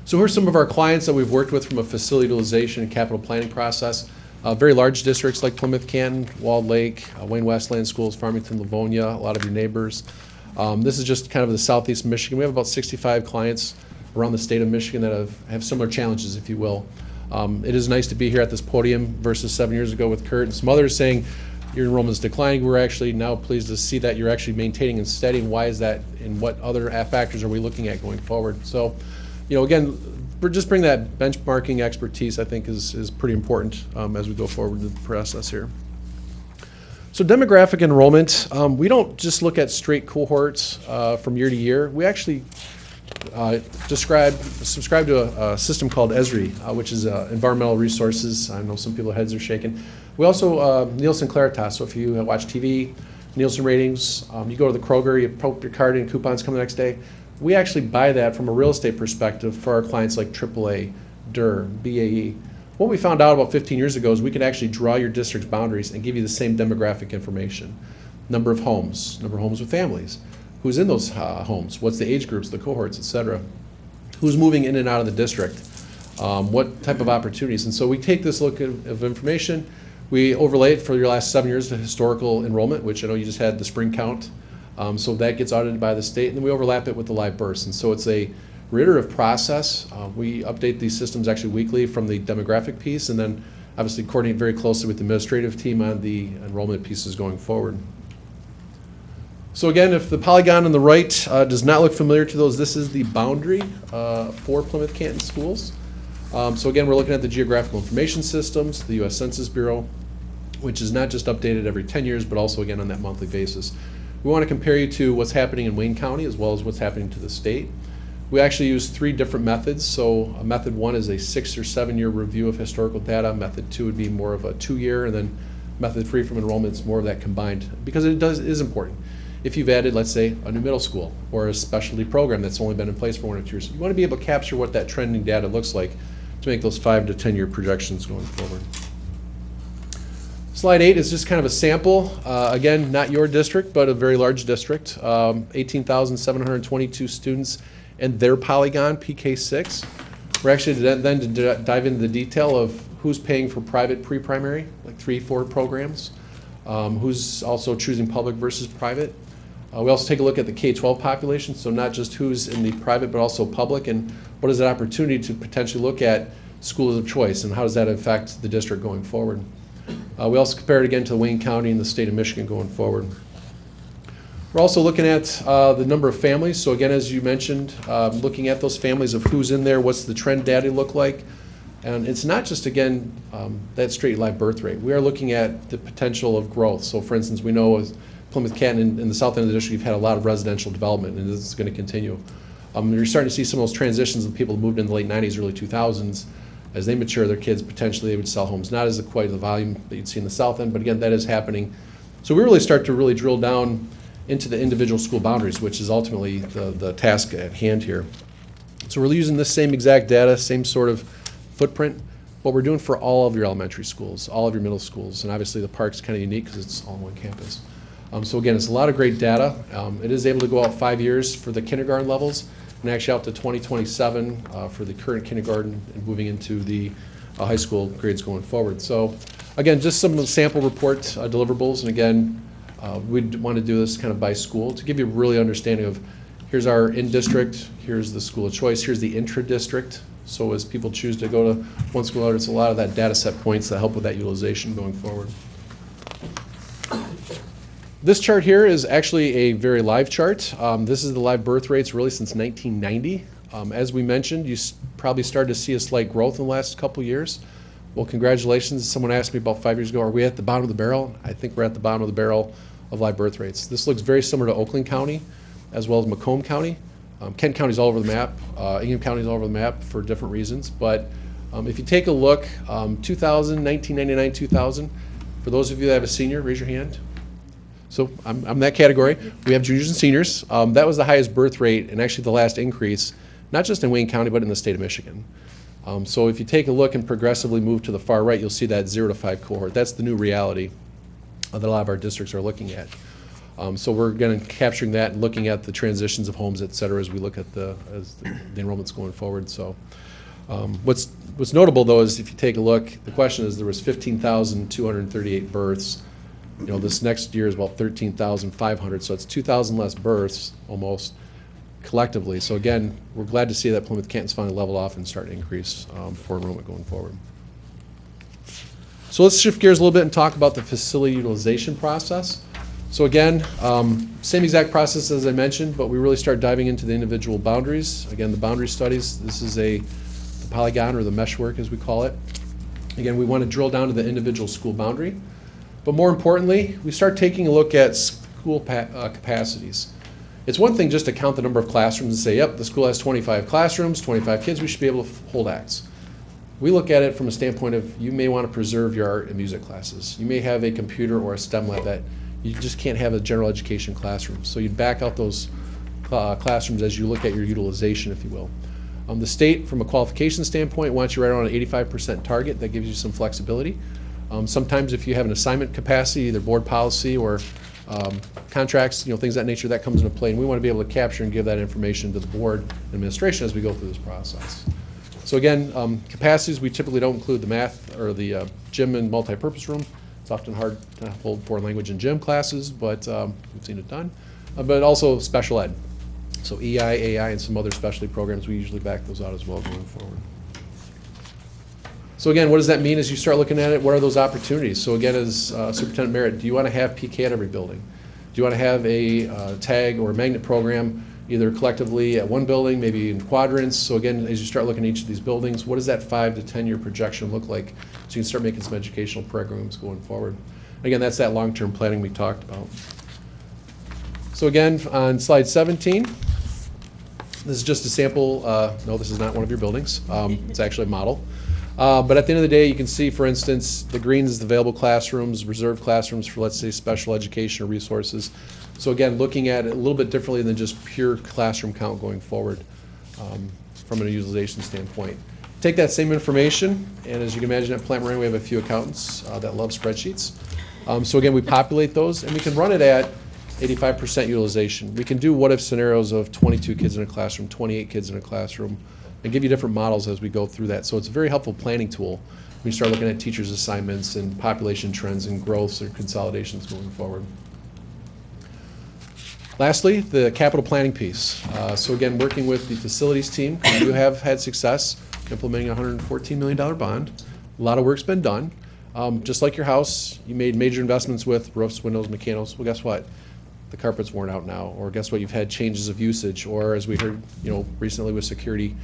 So who are some of our clients that we've worked with from a facility utilization and capital planning process? Very large districts like Plymouth Canton, Walled Lake, Wayne Westland Schools, Farmington, Livonia, a lot of your neighbors. This is just kind of the southeast Michigan. We have about 65 clients around the state of Michigan that have similar challenges, if you will. It is nice to be here at this podium versus 7 years ago with Kurt and some others saying your enrollment is declining. We're actually now pleased to see that you're actually maintaining and steadying. Why is that, and what other factors are we looking at going forward? So, again, we're just bringing that benchmarking expertise, I think, is pretty important as we go forward with the process here. So demographic enrollment, we don't just look at straight cohorts from year to year. We actually subscribe to a system called ESRI, which is environmental resources. I know some people's heads are shaking. We also, Nielsen Claritas, so if you watch TV, Nielsen ratings, you go to the Kroger, you poke your card in, coupons come the next day. We actually buy that from a real estate perspective for our clients like AAA, DUR, BAE. What we found out about 15 years ago is we can actually draw your district's boundaries and give you the same demographic information. Number of homes with families. Who's in those homes? What's the age groups, the cohorts, et cetera? Who's moving in and out of the district? What type of opportunities? And so we take this look of information, we overlay it for your last 7 years to historical enrollment, which I know you just had the spring count. So that gets audited by the state, and then we overlap it with the live births. And so it's a reiterative process. We update these systems actually weekly from the demographic piece, and then obviously coordinate very closely with the administrative team on the enrollment pieces going forward. So again, if the polygon on the right does not look familiar to those, this is the boundary for Plymouth Canton schools. So again, we're looking at the geographical information systems, the U.S. Census Bureau, which is not just updated every 10 years, but also again on that monthly basis. We want to compare you to what's happening in Wayne County as well as what's happening to the state. We actually use 3 different methods. So method 1 is a 6 or 7 year review of historical data. Method 2 would be more of a 2-year, and then method 3 from enrollment is more of that combined, because it is important. If you've added, let's say, a new middle school or a specialty program that's only been in place for 1 or 2 years, you want to be able to capture what that trending data looks like to make those 5 to 10 year projections going forward. Slide 8 is just kind of a sample. Again, not your district, but a very large district. 18,722 students and their polygon, PK6. We're actually then to dive into the detail of who's paying for private pre-primary, like 3-4 programs, who's also choosing public versus private. We also take a look at the K-12 population, so not just who's in the private, but also public, and what is that opportunity to potentially look at schools of choice, and how does that affect the district going forward. We also compare it again to Wayne County and the state of Michigan going forward. We're also looking at the number of families. So again, as you mentioned, looking at those families of who's in there, what's the trend data look like. And it's not just, again, that straight live birth rate. We are looking at the potential of growth. So for instance, we know as Plymouth Canton in the south end of the district, you've had a lot of residential development, and this is going to continue. You're starting to see some of those transitions of people who moved in the late 90s, early 2000s. As they mature, their kids, potentially they would sell homes, not as quite the volume that you'd see in the south end, but again, that is happening. So we really start to really drill down into the individual school boundaries, which is ultimately the task at hand here. So we're using this same exact data, same sort of footprint, what we're doing for all of your elementary schools, all of your middle schools, and obviously the park's kind of unique because it's all on one campus. So again, it's a lot of great data. It is able to go out 5 years for the kindergarten levels, and actually out to 2027 for the current kindergarten and moving into the high school grades going forward. So again, just some sample report deliverables, and again, we'd want to do this kind of by school to give you a really understanding of here's our in-district, here's the school of choice, here's the intra-district. So as people choose to go to one school or it's a lot of that data set points that help with that utilization going forward. This chart here is actually a very live chart. This is the live birth rates really since 1990. As we mentioned, you probably started to see a slight growth in the last couple years. Well, congratulations. Someone asked me about 5 years ago, are we at the bottom of the barrel? I think we're at the bottom of the barrel of live birth rates. This looks very similar to Oakland County as well as Macomb County. Kent County's all over the map. Ingham County's all over the map for different reasons. But if you take a look, 1999, 2000, for those of you that have a senior, raise your hand. So I'm that category. We have juniors and seniors. That was the highest birth rate and actually the last increase, not just in Wayne County, but in the state of Michigan. So if you take a look and progressively move to the far right, you'll see that 0 to 5 cohort. That's the new reality that a lot of our districts are looking at. So we're going to capturing that and looking at the transitions of homes, et cetera, as we look at the enrollments going forward. So what's notable though is if you take a look, the question is there was 15,238 births. You know, this next year is about 13,500, so it's 2,000 less births almost collectively. So again, we're glad to see that Plymouth Canton's finally level off and start to increase for enrollment going forward. So let's shift gears a little bit and talk about the facility utilization process. So again, same exact process as I mentioned, but we really start diving into the individual boundaries. Again, the boundary studies, this is the polygon or the meshwork as we call it. Again, we want to drill down to the individual school boundary. But more importantly, we start taking a look at school capacities. It's one thing just to count the number of classrooms and say, yep, the school has 25 classrooms, 25 kids, we should be able to hold acts. We look at it from a standpoint of you may want to preserve your art and music classes. You may have a computer or a STEM lab that you just can't have a general education classroom. So you'd back out those classrooms as you look at your utilization, if you will. The state, from a qualification standpoint, wants you right around an 85% target. That gives you some flexibility. Sometimes if you have an assignment capacity, either board policy or contracts, you know, things of that nature, that comes into play, and we want to be able to capture and give that information to the board and administration as we go through this process. So again, capacities, we typically don't include the math or the gym and multi-purpose room. It's often hard to hold foreign language and gym classes, but we've seen it done. But also special ed. So EI, AI, and some other specialty programs, we usually back those out as well going forward. So again, what does that mean as you start looking at it? What are those opportunities? So again, as Superintendent Merritt, do you want to have PK at every building? Do you want to have a tag or a magnet program either collectively at one building, maybe in quadrants? So again, as you start looking at each of these buildings, what does that 5 to 10 year projection look like? So you can start making some educational programs going forward. Again, that's that long-term planning we talked about. So again, on slide 17, this is just a sample. No, this is not one of your buildings. It's actually a model. But at the end of the day, you can see, for instance, the green is the available classrooms, reserved classrooms for, let's say, special education or resources. So again, looking at it a little bit differently than just pure classroom count going forward from a utilization standpoint. Take that same information, and as you can imagine at Plant Moran, we have a few accountants that love spreadsheets. So again, we populate those, and we can run it at 85% utilization. We can do what-if scenarios of 22 kids in a classroom, 28 kids in a classroom, and give you different models as we go through that. So it's a very helpful planning tool when you start looking at teachers' assignments and population trends and growths or consolidations going forward. Lastly, the capital planning piece. So again, working with the facilities team, we have had success implementing a $114 million bond. A lot of work's been done. Just like your house, you made major investments with roofs, windows, mechanicals. Well, guess what? The carpet's worn out now. Or guess what? You've had changes of usage. Or as we heard, recently with security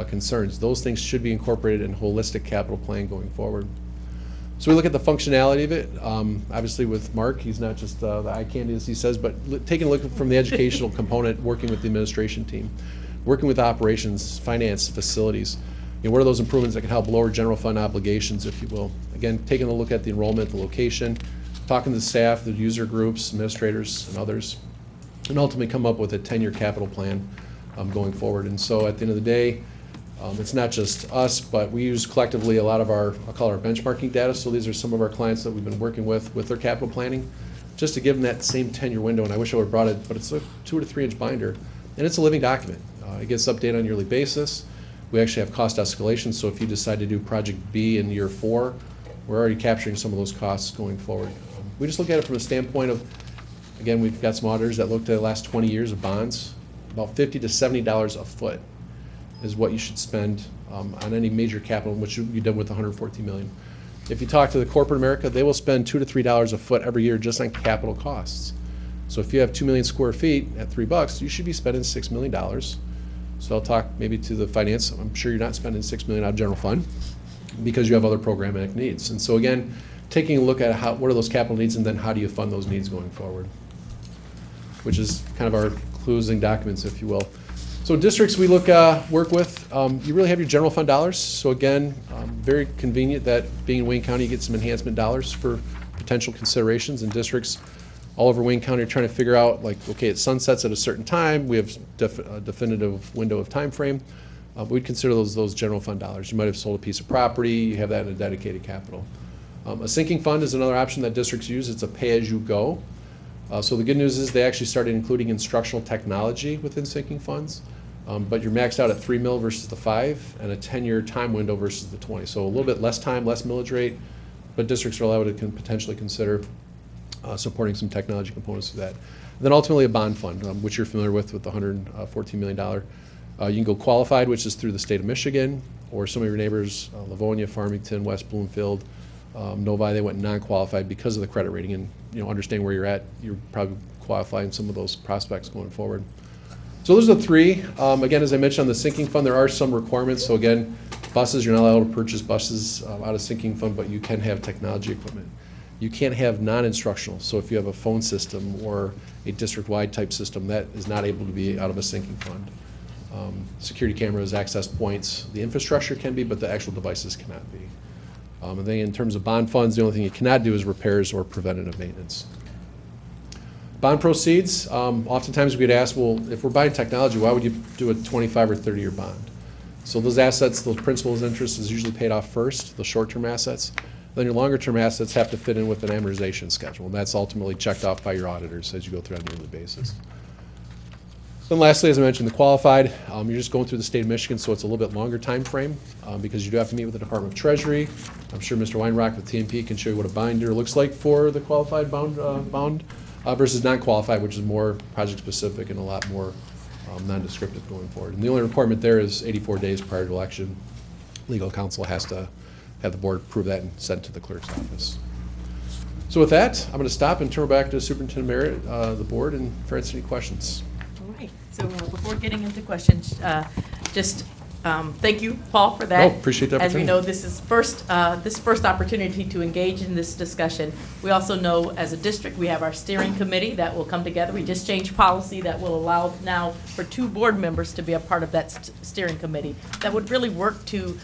concerns. Those things should be incorporated in holistic capital plan going forward. So we look at the functionality of it. Obviously with Mark, he's not just the eye candy as he says, but taking a look from the educational component, working with the administration team, working with operations, finance, facilities. What are those improvements that can help lower general fund obligations, if you will? Again, taking a look at the enrollment, the location, talking to the staff, the user groups, administrators, and others, and ultimately come up with a 10-year capital plan going forward. And so at the end of the day, it's not just us, but we use collectively a lot of our, I'll call it our benchmarking data. So these are some of our clients that we've been working with their capital planning, just to give them that same 10-year window. And I wish I would have brought it, but it's a 2 to 3 inch binder, and it's a living document. It gets updated on a yearly basis. We actually have cost escalation, so if you decide to do Project B in year 4, we're already capturing some of those costs going forward. We just look at it from a standpoint of, again, we've got some auditors that looked at the last 20 years of bonds. About $50 to $70 a foot is what you should spend on any major capital, which you did with $114 million. If you talk to the corporate America, they will spend $2 to $3 a foot every year just on capital costs. So if you have 2 million square feet at $3, you should be spending $6 million. So I'll talk maybe to the finance. I'm sure you're not spending $6 million out of general fund because you have other programmatic needs. And so again, taking a look at what are those capital needs, and then how do you fund those needs going forward, which is kind of our closing documents, if you will. So districts we work with, you really have your general fund dollars. So again, very convenient that being in Wayne County, you get some enhancement dollars for potential considerations. And districts all over Wayne County are trying to figure out, like, okay, it sunsets at a certain time. We have a definitive window of time frame. We'd consider those general fund dollars. You might have sold a piece of property. You have that in a dedicated capital. A sinking fund is another option that districts use. It's a pay-as-you-go. So the good news is they actually started including instructional technology within sinking funds, but you're maxed out at 3 mil versus the 5, and a 10-year time window versus the 20. So a little bit less time, less millage rate, but districts are allowed to potentially consider supporting some technology components of that. And then ultimately a bond fund, which you're familiar with the $114 million. You can go qualified, which is through the state of Michigan, or some of your neighbors, Livonia, Farmington, West Bloomfield, Novi, they went non-qualified because of the credit rating. And understanding where you're at, you're probably qualifying some of those prospects going forward. So those are the 3. Again, as I mentioned on the sinking fund, there are some requirements. So again, buses, you're not allowed to purchase buses out of sinking fund, but you can have technology equipment. You can't have non-instructional. So if you have a phone system or a district-wide type system, that is not able to be out of a sinking fund. Security cameras, access points, the infrastructure can be, but the actual devices cannot be. And then in terms of bond funds, the only thing you cannot do is repairs or preventative maintenance. Bond proceeds, oftentimes we get asked, well, if we're buying technology, why would you do a 25 or 30-year bond? So those assets, those principals interest is usually paid off first, the short-term assets. Then your longer-term assets have to fit in with an amortization schedule, and that's ultimately checked off by your auditors as you go through on a yearly basis. Then lastly, as I mentioned, the qualified, you're just going through the state of Michigan, so it's a little bit longer time frame because you do have to meet with the Department of Treasury. I'm sure Mr. Weinrock with TMP can show you what a binder looks like for the qualified bond versus non-qualified, which is more project-specific and a lot more non-descriptive going forward. And the only requirement there is 84 days prior to election. Legal counsel has to have the board approve that and send it to the clerk's office. So with that, I'm going to stop and turn it back to Superintendent Merritt, the board, and for answer any questions. All right, so before getting into questions, just thank you, Paul, for that. Oh, appreciate the As we opportunity. know, this is first opportunity to engage in this discussion. We also know, as a district, we have our steering committee that will come together. We just changed policy that will allow now for 2 board members to be a part of that steering committee that would really work to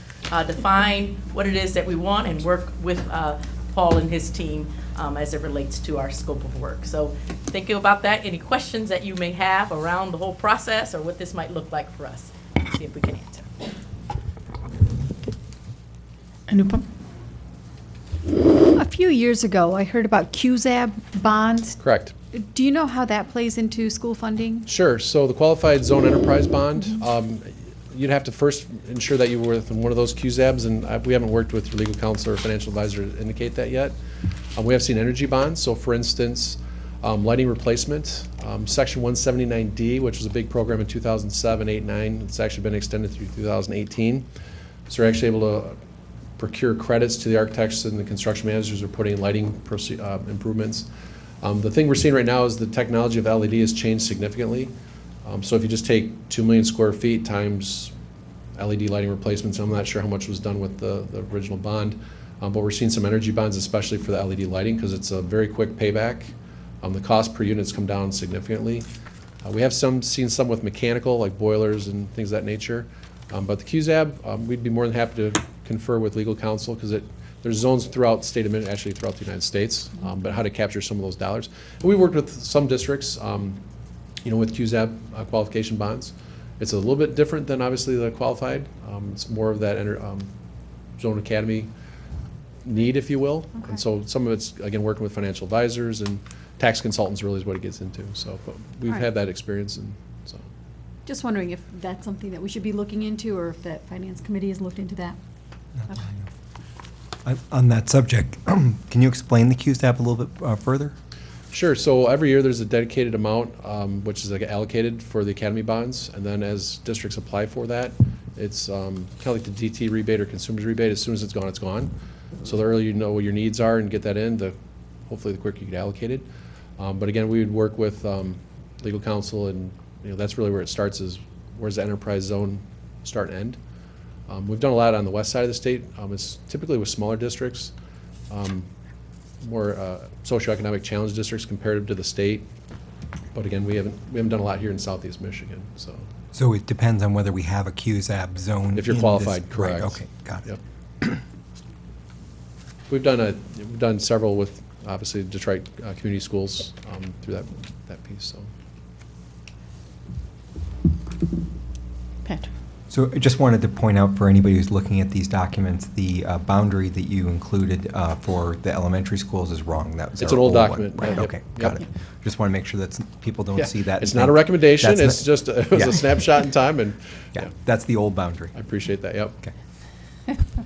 define what it is that we want and work with Paul and his team as it relates to our scope of work. So think about that. Any questions that you may have around the whole process or what this might look like for us? See if we can answer. Anupam? A few years ago, I heard about QZAB bonds. Correct. Do you know how that plays into school funding? Sure. So the Qualified Zone Enterprise Bond, you'd have to first ensure that you were within one of those QZABs, and we haven't worked with your legal counsel or financial advisor to indicate that yet. We have seen energy bonds. So for instance, lighting replacement, Section 179D, which was a big program in 2007, 8, 9. It's actually been extended through 2018. So we're actually able to procure credits to the architects and the construction managers who are putting in lighting improvements. The thing we're seeing right now is the technology of LED has changed significantly. So if you just take 2 million square feet times LED lighting replacements, I'm not sure how much was done with the original bond, but we're seeing some energy bonds, especially for the LED lighting, because it's a very quick payback. The cost per unit's come down significantly. We have seen some with mechanical, like boilers and things of that nature. But the QZAB, we'd be more than happy to confer with legal counsel, because there's zones throughout the state of Minnesota, actually throughout the United States, but how to capture some of those dollars. And we worked with some districts, with QZAB qualification bonds. It's a little bit different than obviously the qualified. It's more of that zone academy need, if you will. Okay. And so some of it's, again, working with financial advisors and tax consultants really is what it gets into. So but we've All right. had that experience, and so. Just wondering if that's something that we should be looking into, or if that finance committee has looked into that. Okay. On that subject, can you explain the QSAP a little bit further? Sure. So every year there's a dedicated amount which is allocated for the academy bonds, and then as districts apply for that, it's kind of like the DT rebate or consumer's rebate. As soon as it's gone, it's gone. So the earlier you know what your needs are and get that in, hopefully the quicker you get allocated. But again, we would work with legal counsel, and that's really where it starts, is where's the enterprise zone start and end. We've done a lot on the west side of the state. It's typically with smaller districts, more socioeconomic challenged districts comparative to the state. But again, we haven't done a lot here in southeast Michigan. So it depends on whether we have a QSAB zone. If you're in qualified, this- correct. Right, okay, got it. Yep. We've done several with obviously Detroit community schools through that piece. So. Patrick. So I just wanted to point out for anybody who's looking at these documents, the boundary that you included for the elementary schools is wrong. That was It's our an old one. document. Right, Yep. okay, got it. Just want to make sure that people don't Yeah, see that. it's and not a think recommendation. that's It's just it was Yeah. a snapshot in time, and Yeah, that's the old boundary. I appreciate that. Yep. Okay.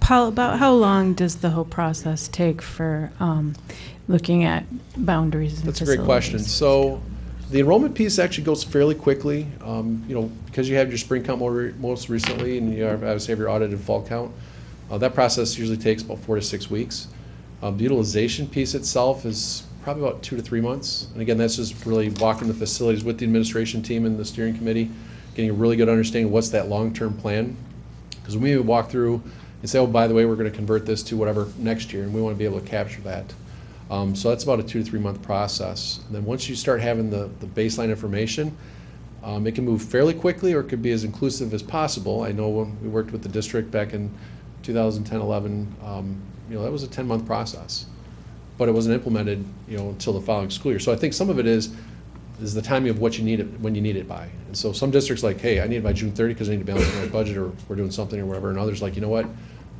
Paul, about how long does the whole process take for looking at boundaries and That's a great question. facilities? So the enrollment piece actually goes fairly quickly, because you have your spring count most recently, and you obviously have your audited fall count. That process usually takes about 4 to 6 weeks. The utilization piece itself is probably about 2 to 3 months. And again, that's just really walking the facilities with the administration team and the steering committee, getting a really good understanding of what's that long-term plan. Because when we would walk through and say, oh, by the way, we're going to convert this to whatever next year, and we want to be able to capture that. So that's about a 2 to 3 month process. And then once you start having the baseline information, it can move fairly quickly, or it could be as inclusive as possible. I know when we worked with the district back in 2010, 11, that was a 10-month process. But it wasn't implemented, until the following school year. So I think some of it is the timing of what you need it, when you need it by. And so some districts like, hey, I need it by June 30 because I need to balance my budget, or we're doing something or whatever. And others like, you know what,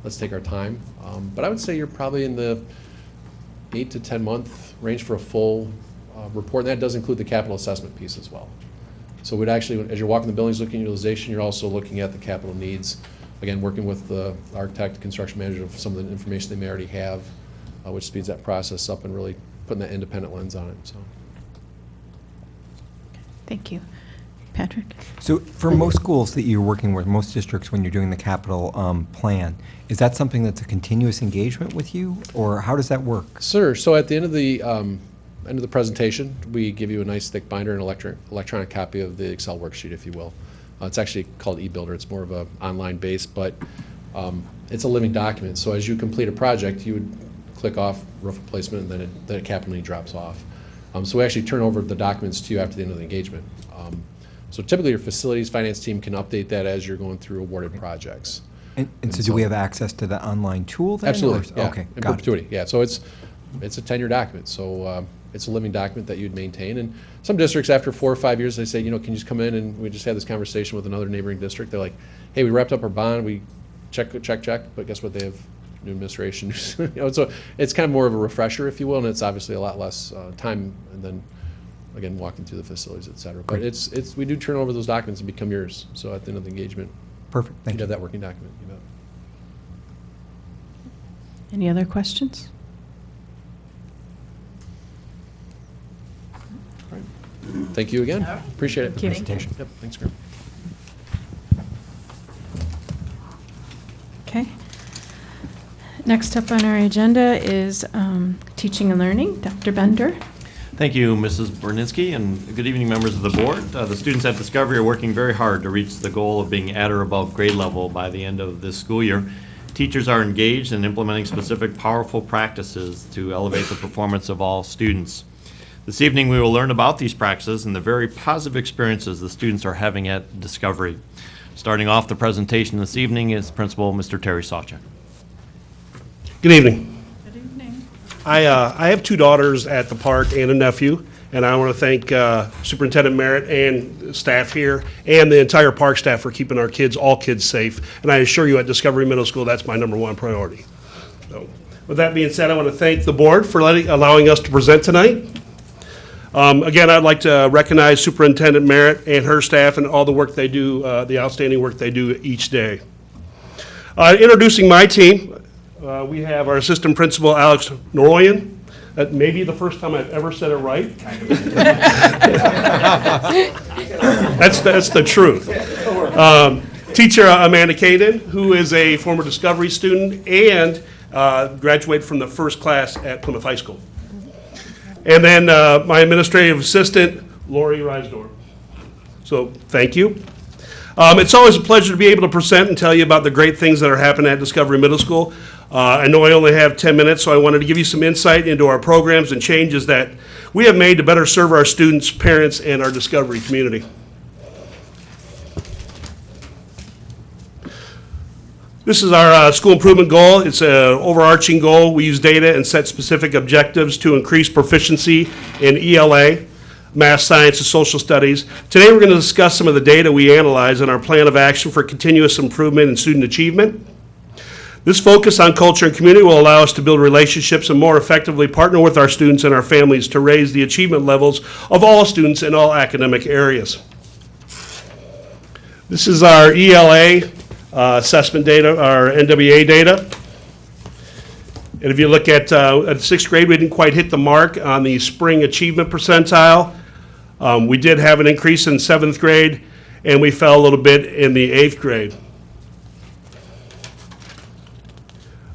let's take our time. But I would say you're probably in the 8 to 10 month range for a full report. And that does include the capital assessment piece as well. So we'd actually, as you're walking the buildings looking at utilization, you're also looking at the capital needs. Again, working with the architect, construction manager of some of the information they may already have, which speeds that process up and really putting that independent lens on it. So. Thank you. Patrick? So for most schools that you're working with, most districts, when you're doing the capital plan, is that something that's a continuous engagement with you, or how does that work? Sir, so at the end of the presentation, we give you a nice thick binder and electronic copy of the Excel worksheet, if you will. It's actually called eBuilder. It's more of a online base, but it's a living document. So as you complete a project, you would click off roof replacement, and then it capital need drops off. So we actually turn over the documents to you after the end of the engagement. So typically your facilities finance team can update that as you're going through awarded projects. And so do we have access to the online tool then? Absolutely, or- yeah. Okay, In got it. perpetuity, yeah. So it's a 10-year document, so it's a living document that you'd maintain. And some districts, after 4 or 5 years, they say, can you just come in, and we just had this conversation with another neighboring district. They're like, hey, we wrapped up our bond, we check, but guess what? They have new administration. So it's kind of more of a refresher, if you will, and it's obviously a lot less time, and then again, walking through the facilities, et cetera. But Great. we do turn over those documents and become yours. So at the end of the engagement, Perfect, thank you'd you. have that working document. You bet. Any other questions? Thank you again. Appreciate it. Thank you. Presentation. Yep, thanks, Graham. Okay. Next up on our agenda is teaching and learning. Dr. Bender. Thank you, Mrs. Borninski, and good evening, members of the board. The students at Discovery are working very hard to reach the goal of being at or above grade level by the end of this school year. Teachers are engaged in implementing specific powerful practices to elevate the performance of all students. This evening, we will learn about these practices and the very positive experiences the students are having at Discovery. Starting off the presentation this evening is Principal Mr. Terry Sawchuk. Good evening. I have 2 daughters at the park and a nephew, and I want to thank Superintendent Merritt and staff here and the entire park staff for keeping our kids, all kids, safe. And I assure you, at Discovery Middle School, that's my #1 priority. So, with that being said, I want to thank the board for allowing us to present tonight. Again, I'd like to recognize Superintendent Merritt and her staff and all the work they do, the outstanding work they do each day. Introducing my team. We have our assistant principal, Alex Noroyan. That may be the first time I've ever said it right. That's the truth. Teacher Amanda Caden, who is a former Discovery student and graduated from the first class at Plymouth High School. And then my administrative assistant, Lori Reisdorf. So thank you. It's always a pleasure to be able to present and tell you about the great things that are happening at Discovery Middle School. I know I only have 10 minutes, so I wanted to give you some insight into our programs and changes that we have made to better serve our students, parents, and our Discovery community. This is our school improvement goal. It's an overarching goal. We use data and set specific objectives to increase proficiency in ELA, math, science, and social studies. Today we're going to discuss some of the data we analyze and our plan of action for continuous improvement in student achievement. This focus on culture and community will allow us to build relationships and more effectively partner with our students and our families to raise the achievement levels of all students in all academic areas. This is our ELA assessment data, our NWA data. And if you look at 6th grade, we didn't quite hit the mark on the spring achievement percentile. We did have an increase in 7th grade, and we fell a little bit in the 8th grade.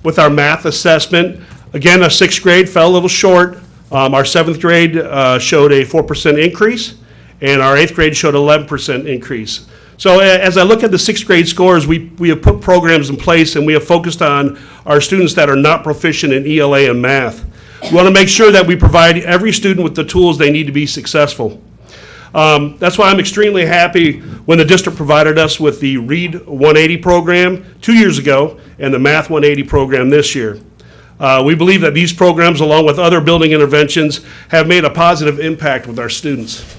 With our math assessment, again, our 6th grade fell a little short. Our 7th grade showed a 4% increase, and our 8th grade showed an 11% increase. So as I look at the 6th grade scores, we have put programs in place, and we have focused on our students that are not proficient in ELA and math. We want to make sure that we provide every student with the tools they need to be successful. That's why I'm extremely happy when the district provided us with the Read 180 program 2 years ago and the Math 180 program this year. We believe that these programs, along with other building interventions, have made a positive impact with our students.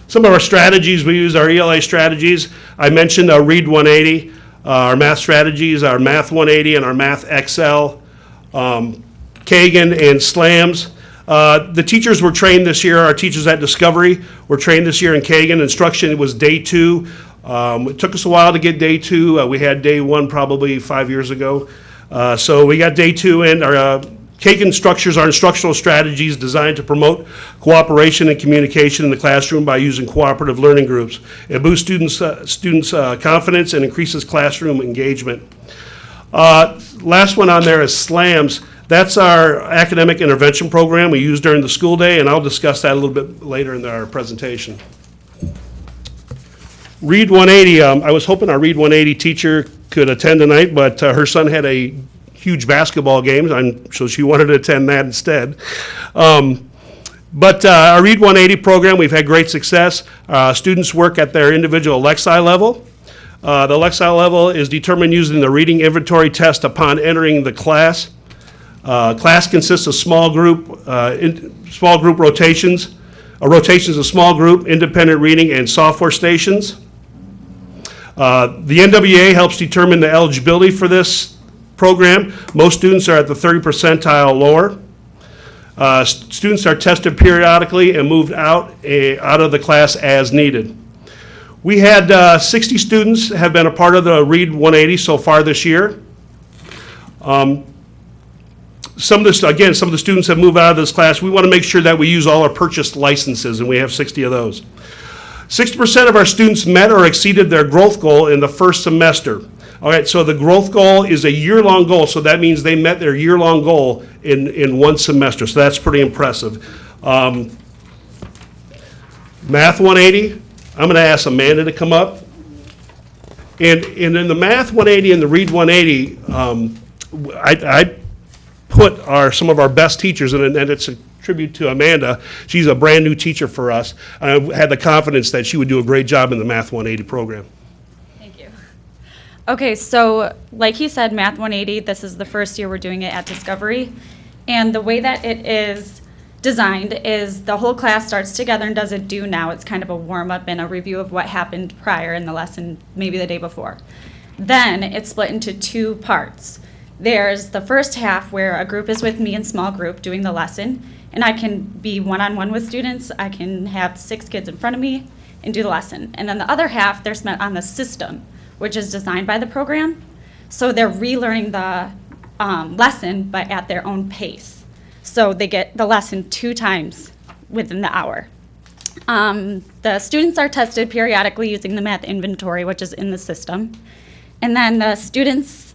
Some of our strategies, we use our ELA strategies. I mentioned our Read 180, our math strategies, our Math 180, and our Math XL. Kagan and SLAMs. The teachers were trained this year, our teachers at Discovery were trained this year in Kagan. Instruction was day 2. It took us a while to get day 2. We had day 1 probably 5 years ago. So we got day 2 in. Our Kagan structures are instructional strategies designed to promote cooperation and communication in the classroom by using cooperative learning groups. It boosts students' confidence and increases classroom engagement. Last one on there is SLAMS. That's our academic intervention program we use during the school day, and I'll discuss that a little bit later in our presentation. Read 180, I was hoping our Read 180 teacher could attend tonight, but her son had a huge basketball game, so she wanted to attend that instead. But our Read 180 program, we've had great success. Students work at their individual Lexi level. The Lexi level is determined using the reading inventory test upon entering the class. Class consists of small group rotations, rotations of small group, independent reading, and software stations. The NWA helps determine the eligibility for this program. Most students are at the 30 percentile lower. Students are tested periodically and moved out of the class as needed. We had 60 students have been a part of the Read 180 so far this year. Some of the students have moved out of this class. We want to make sure that we use all our purchased licenses, and we have 60 of those. 60% of our students met or exceeded their growth goal in the first semester. All right, so the growth goal is a year-long goal, so that means they met their year-long goal in one semester, so that's pretty impressive. Math 180, I'm going to ask Amanda to come up. And in the Math 180 and the Read 180, I put some of our best teachers, and it's a tribute to Amanda. She's a brand new teacher for us. I had the confidence that she would do a great job in the Math 180 program. Thank you. Okay, so like he said, Math 180, this is the first year we're doing it at Discovery. And the way that it is designed is the whole class starts together and does a do now. It's kind of a warm-up and a review of what happened prior in the lesson, maybe the day before. Then it's split into two parts. There's the first half where a group is with me in small group doing the lesson, and I can be one-on-one with students. I can have 6 kids in front of me and do the lesson. And then the other half, they're spent on the system, which is designed by the program. So they're relearning the lesson, but at their own pace. So they get the lesson 2 times within the hour. The students are tested periodically using the math inventory, which is in the system. And then the students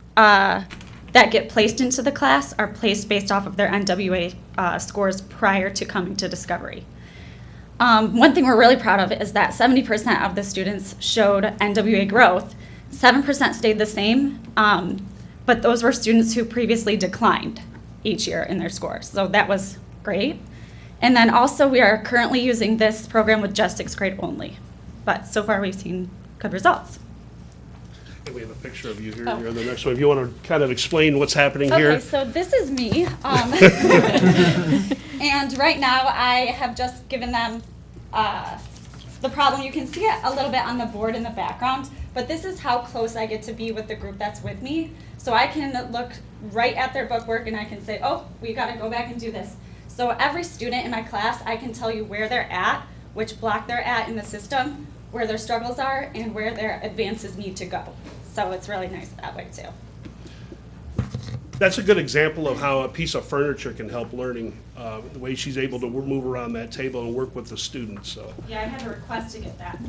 that get placed into the class are placed based off of their NWA scores prior to coming to Discovery. One thing we're really proud of is that 70% of the students showed NWA growth. 7% stayed the same, but those were students who previously declined each year in their scores. So that was great. And then also we are currently using this program with just 6th grade only. But so far we've seen good results. And we have a picture of you here. You're the next one. If you want to kind of explain what's happening here. Okay, so this is me. And right now I have just given them the problem. You can see it a little bit on the board in the background, but this is how close I get to be with the group that's with me. So I can look right at their bookwork and I can say, oh, we got to go back and do this. So every student in my class, I can tell you where they're at, which block they're at in the system, where their struggles are, and where their advances need to go. So it's really nice that way too. That's a good example of how a piece of furniture can help learning, the way she's able to move around that table and work with the students. So. Yeah, I had a request to get that.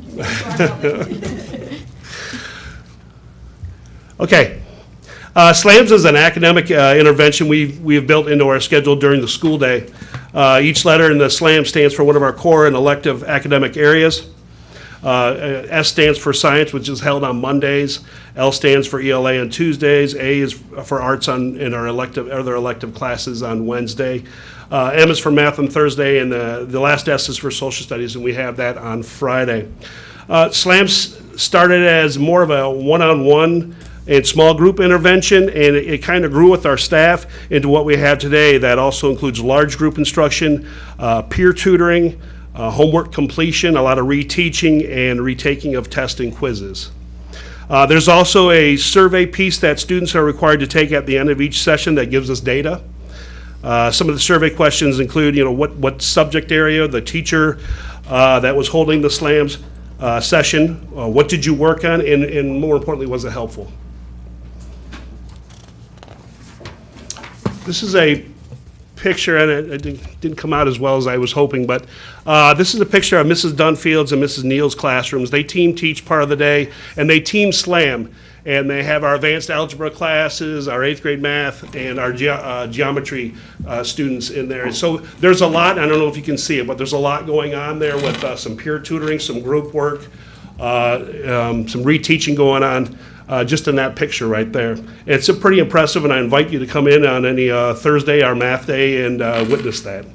Okay. SLAMS is an academic intervention we have built into our schedule during the school day. Each letter in the SLAM stands for one of our core and elective academic areas. S stands for science, which is held on Mondays. L stands for ELA on Tuesdays. A is for arts in our other elective classes on Wednesday. M is for math on Thursday, and the last S is for social studies, and we have that on Friday. SLAMS started as more of a one-on-one and small group intervention, and it kind of grew with our staff into what we have today. That also includes large group instruction, peer tutoring, homework completion, a lot of reteaching, and retaking of tests and quizzes. There's also a survey piece that students are required to take at the end of each session that gives us data. Some of the survey questions include, what subject area, the teacher that was holding the SLAMS session, what did you work on, and more importantly, was it helpful? This is a picture, and it didn't come out as well as I was hoping, but this is a picture of Mrs. Dunfield's and Mrs. Neal's classrooms. They team teach part of the day, and they team slam. And they have our advanced algebra classes, our 8th grade math, and our geometry students in there. And so there's a lot, I don't know if you can see it, but there's a lot going on there with some peer tutoring, some group work, some reteaching going on. Just in that picture right there. It's pretty impressive, and I invite you to come in on any Thursday, our math day, and witness that.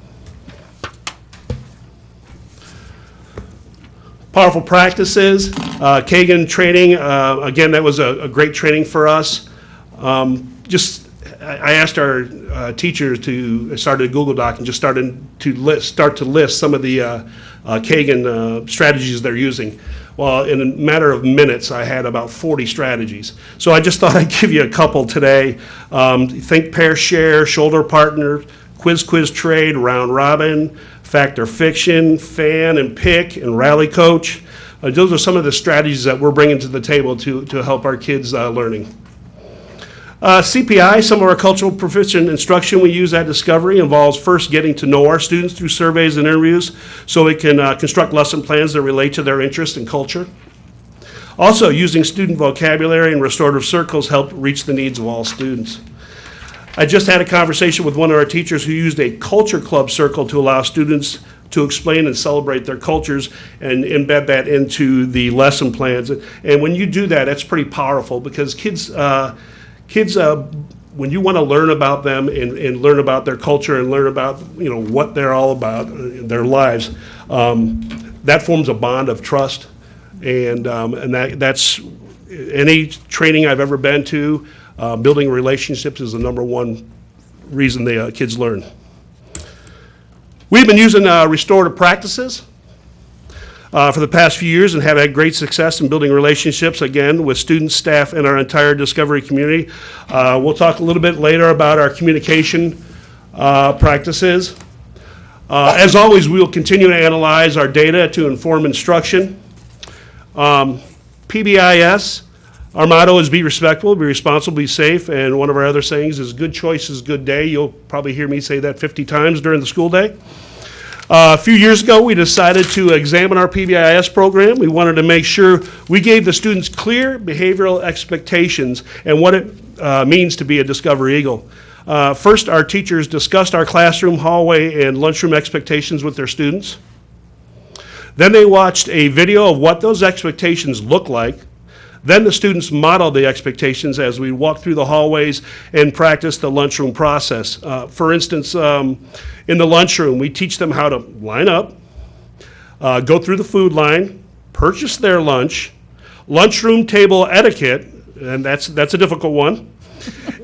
Powerful practices, Kagan training, again, that was a great training for us. I asked our teachers to start a Google Doc and just start to list some of the Kagan strategies they're using. Well, in a matter of minutes, I had about 40 strategies. So I just thought I'd give you a couple today. Think, pair, share, shoulder partner, quiz, trade, round robin, fact or fiction, fan and pick, and rally coach. Those are some of the strategies that we're bringing to the table to help our kids learning. CPI, some of our cultural proficient instruction we use at Discovery, involves first getting to know our students through surveys and interviews so we can construct lesson plans that relate to their interest and culture. Also, using student vocabulary and restorative circles help reach the needs of all students. I just had a conversation with one of our teachers who used a culture club circle to allow students to explain and celebrate their cultures and embed that into the lesson plans. And when you do that, that's pretty powerful because kids, when you want to learn about them and learn about their culture and learn about what they're all about in their lives, that forms a bond of trust, and that's any training I've ever been to. Building relationships is the number one reason the kids learn. We've been using restorative practices for the past few years and have had great success in building relationships, again, with students, staff, and our entire Discovery community. We'll talk a little bit later about our communication practices. As always, we will continue to analyze our data to inform instruction. PBIS, our motto is be respectful, be responsible, be safe, and one of our other sayings is good choice is good day. You'll probably hear me say that 50 times during the school day. A few years ago, we decided to examine our PBIS program. We wanted to make sure we gave the students clear behavioral expectations and what it means to be a Discovery Eagle. First, our teachers discussed our classroom, hallway, and lunchroom expectations with their students. Then they watched a video of what those expectations look like. Then the students modeled the expectations as we walked through the hallways and practiced the lunchroom process. For instance, in the lunchroom, we teach them how to line up, go through the food line, purchase their lunch, lunchroom table etiquette, and that's a difficult one.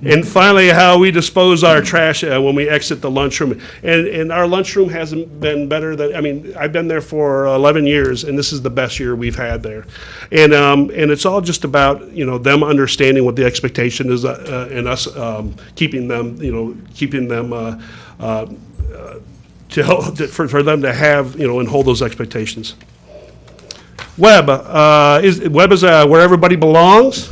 And finally, how we dispose our trash when we exit the lunchroom. And our lunchroom hasn't been better than, I've been there for 11 years, and this is the best year we've had there. And it's all just about, them understanding what the expectation is and us keeping them to help for them to have, and hold those expectations. Web is where everybody belongs.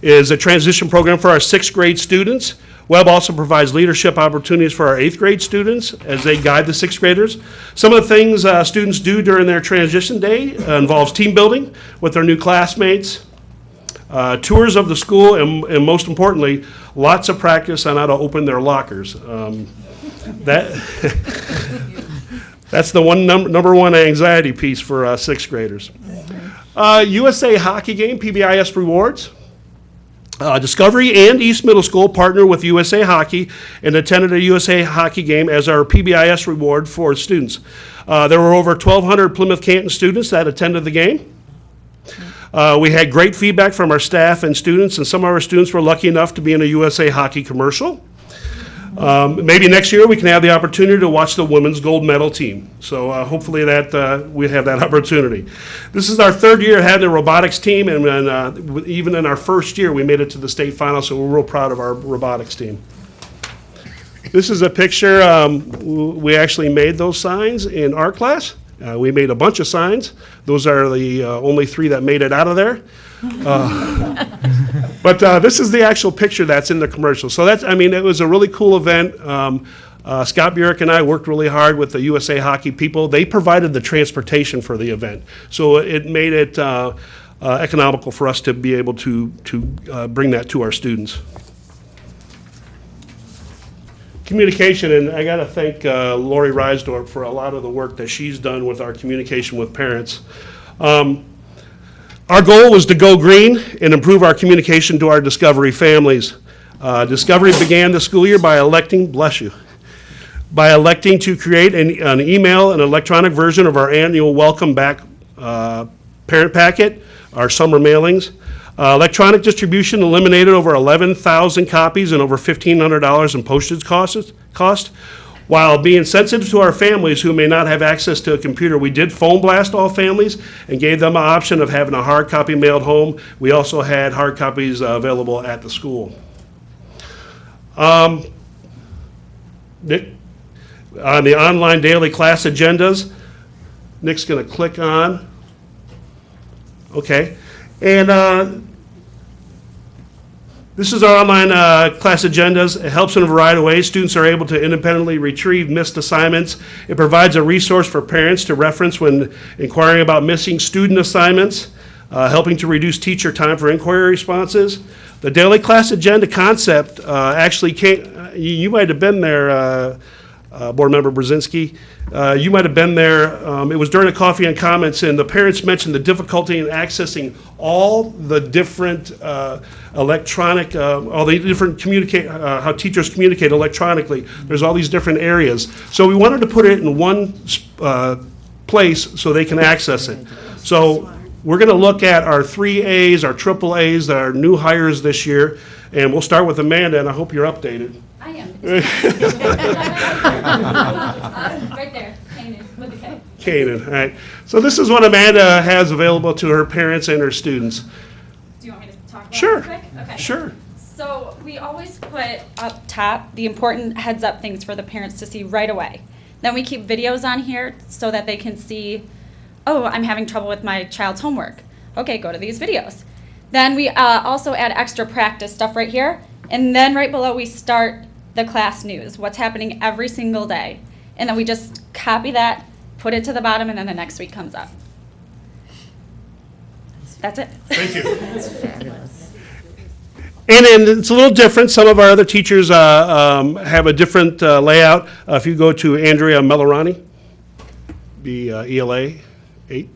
Is a transition program for our 6th grade students. Web also provides leadership opportunities for our 8th grade students as they guide the 6th graders. Some of the things students do during their transition day involves team building with their new classmates, tours of the school, and most importantly, lots of practice on how to open their lockers. That's the number one anxiety piece for 6th graders. USA Hockey Game, PBIS Rewards. Discovery and East Middle School partner with USA Hockey and attended a USA Hockey game as our PBIS reward for students. There were over 1,200 Plymouth Canton students that attended the game. We had great feedback from our staff and students, and some of our students were lucky enough to be in a USA Hockey commercial. Maybe next year we can have the opportunity to watch the women's gold medal team. So hopefully that we have that opportunity. This is our 3rd year having a robotics team, and even in our 1st year we made it to the state final, so we're real proud of our robotics team. This is a picture, we actually made those signs in art class. We made a bunch of signs. Those are the only 3 that made it out of there. But this is the actual picture that's in the commercial. So that's, I mean, it was a really cool event. Scott Burek and I worked really hard with the USA Hockey people. They provided the transportation for the event. So it made it economical for us to be able to bring that to our students. Communication, and I got to thank Lori Reisdorf for a lot of the work that she's done with our communication with parents. Our goal was to go green and improve our communication to our Discovery families. Discovery began the school year by electing, bless you, by electing to create an email, an electronic version of our annual welcome back parent packet, our summer mailings. Electronic distribution eliminated over 11,000 copies and over $1,500 in postage cost. While being sensitive to our families who may not have access to a computer, we did phone blast all families and gave them an option of having a hard copy mailed home. We also had hard copies available at the school. Nick, on the online daily class agendas, Nick's going to click on. Okay. And this is our online class agendas. It helps in a variety of ways. Students are able to independently retrieve missed assignments. It provides a resource for parents to reference when inquiring about missing student assignments, helping to reduce teacher time for inquiry responses. The daily class agenda concept actually came, you might have been there, Board Member Brzezinski. You might have been there. It was during a coffee and comments, and the parents mentioned the difficulty in accessing all the different electronic, all the different how teachers communicate electronically. There's all these different areas. So we wanted to put it in one place so they can access it. So we're going to look at our 3As, our triple A's, our new hires this year, and we'll start with Amanda, and I hope you're updated. I am. Right there, Canaan, with the K. Canaan, all right. So this is what Amanda has available to her parents and her students. Do you want me to talk about Sure. it real quick? Okay. Sure. So we always put up top the important heads up things for the parents to see right away. Then we keep videos on here so that they can see, oh, I'm having trouble with my child's homework. Okay, go to these videos. Then we also add extra practice stuff right here. And then right below we start the class news, what's happening every single day. And then we just copy that, put it to the bottom, and then the next week comes up. That's it. Thank you. That's fabulous. And it's a little different. Some of our other teachers have a different layout. If you go to Andrea Melorani, the ELA 8.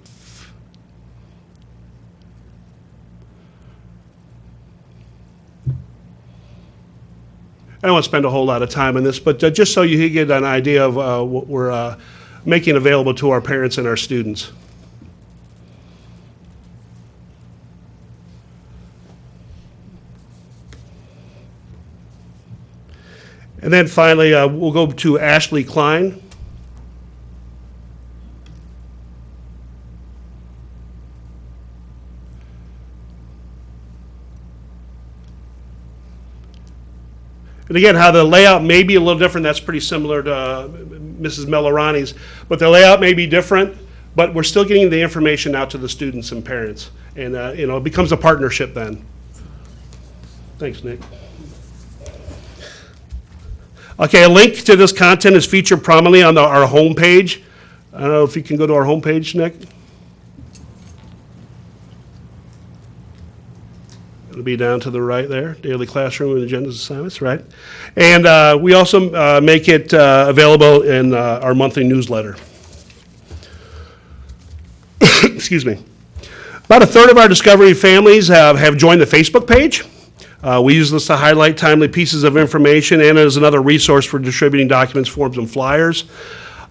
I don't want to spend a whole lot of time on this, but just so you get an idea of what we're making available to our parents and our students. And then finally, we'll go to Ashley Klein. And again, how the layout may be a little different, that's pretty similar to Mrs. Melorani's, but the layout may be different, but we're still getting the information out to the students and parents. And it becomes a partnership then. Thanks, Nick. Okay, a link to this content is featured prominently on our homepage. I don't know if you can go to our homepage, Nick. It'll be down to the right there, daily classroom and agendas assignments, right? And we also make it available in our monthly newsletter. Excuse me. About a third of our Discovery families have joined the Facebook page. We use this to highlight timely pieces of information and as another resource for distributing documents, forms, and flyers.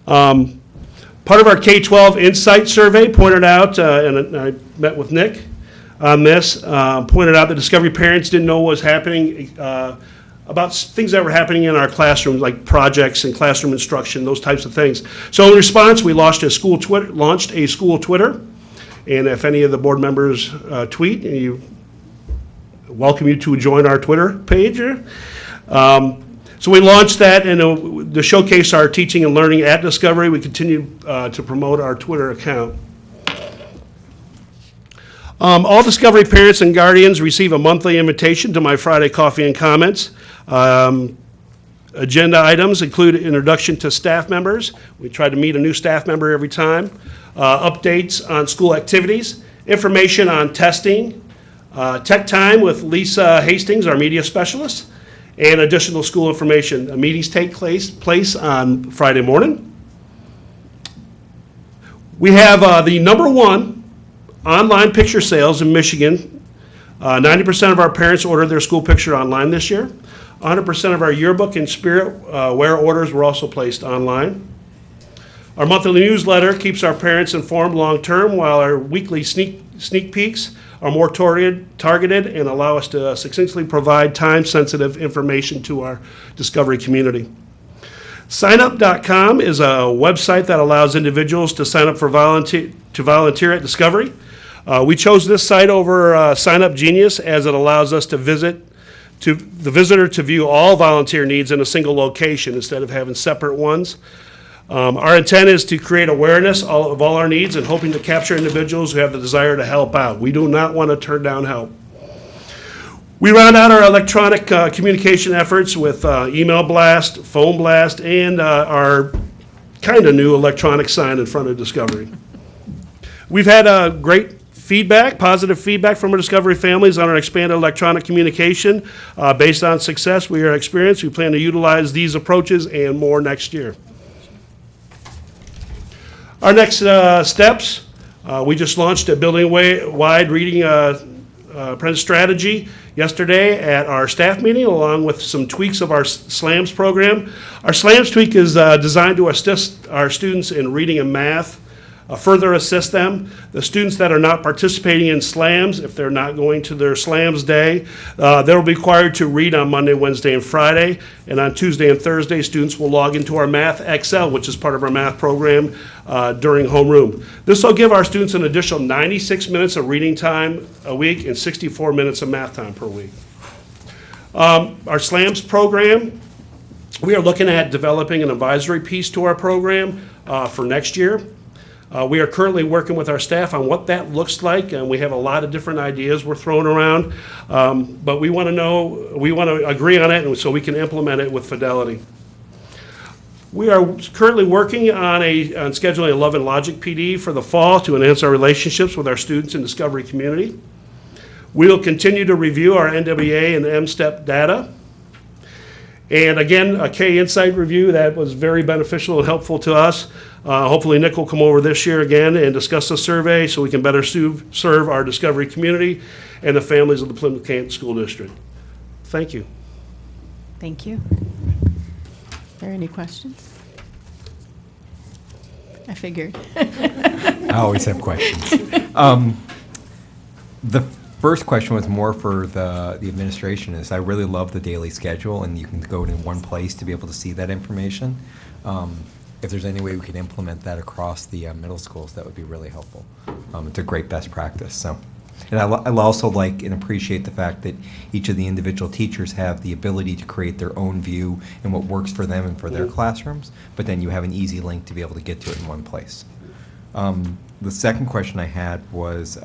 Part of our K-12 Insight Survey pointed out, and I met with Nick on this, pointed out that Discovery parents didn't know what was happening about things that were happening in our classrooms, like projects and classroom instruction, those types of things. So in response, we launched a school Twitter, and if any of the board members tweet, you welcome you to join our Twitter page. So we launched that, and to showcase our teaching and learning at Discovery, we continue to promote our Twitter account. All Discovery parents and guardians receive a monthly invitation to my Friday Coffee and Comments. Agenda items include introduction to staff members. We try to meet a new staff member every time. Updates on school activities, information on testing, tech time with Lisa Hastings, our media specialist, and additional school information. Meetings take place on Friday morning. We have the #1 online picture sales in Michigan. 90% of our parents ordered their school picture online this year. 100% of our yearbook and spirit wear orders were also placed online. Our monthly newsletter keeps our parents informed long-term, while our weekly sneak peeks are more targeted and allow us to succinctly provide time-sensitive information to our Discovery community. Signup.com is a website that allows individuals to sign up for volunteer at Discovery. We chose this site over Sign Up Genius as it allows us the visitor to view all volunteer needs in a single location instead of having separate ones. Our intent is to create awareness of all our needs and hoping to capture individuals who have the desire to help out. We do not want to turn down help. We round out our electronic communication efforts with email blast, phone blast, and our kind of new electronic sign in front of Discovery. We've had great positive feedback from our Discovery families on our expanded electronic communication. Based on success we are experiencing, we plan to utilize these approaches and more next year. Our next steps, we just launched a building-wide reading apprentice strategy yesterday at our staff meeting, along with some tweaks of our SLAMS program. Our SLAMS tweak is designed to assist our students in reading and math, further assist them. The students that are not participating in SLAMS, if they're not going to their SLAMS day, they'll be required to read on Monday, Wednesday, and Friday. And on Tuesday and Thursday, students will log into our Math XL, which is part of our math program, during homeroom. This will give our students an additional 96 minutes of reading time a week and 64 minutes of math time per week. Our SLAMS program, we are looking at developing an advisory piece to our program for next year. We are currently working with our staff on what that looks like, and we have a lot of different ideas we're throwing around. But we want to agree on it, and so we can implement it with fidelity. We are currently working on scheduling a Love and Logic PD for the fall to enhance our relationships with our students and Discovery community. We will continue to review our NWA and M-STEP data. And again, a K-Insight review that was very beneficial and helpful to us. Hopefully Nick will come over this year again and discuss the survey so we can better serve our Discovery community and the families of the Plymouth-Canton School District. Thank you. Thank you. Are there any questions? I figured. I always have questions. The first question was more for the administration. Is I really love the daily schedule, and you can go in one place to be able to see that information. If there's any way we can implement that across the middle schools, that would be really helpful. It's a great best practice. So, and I also like and appreciate the fact that each of the individual teachers have the ability to create their own view and what works for them and for their classrooms, but then you have an easy link to be able to get to it in one place. The second question I had was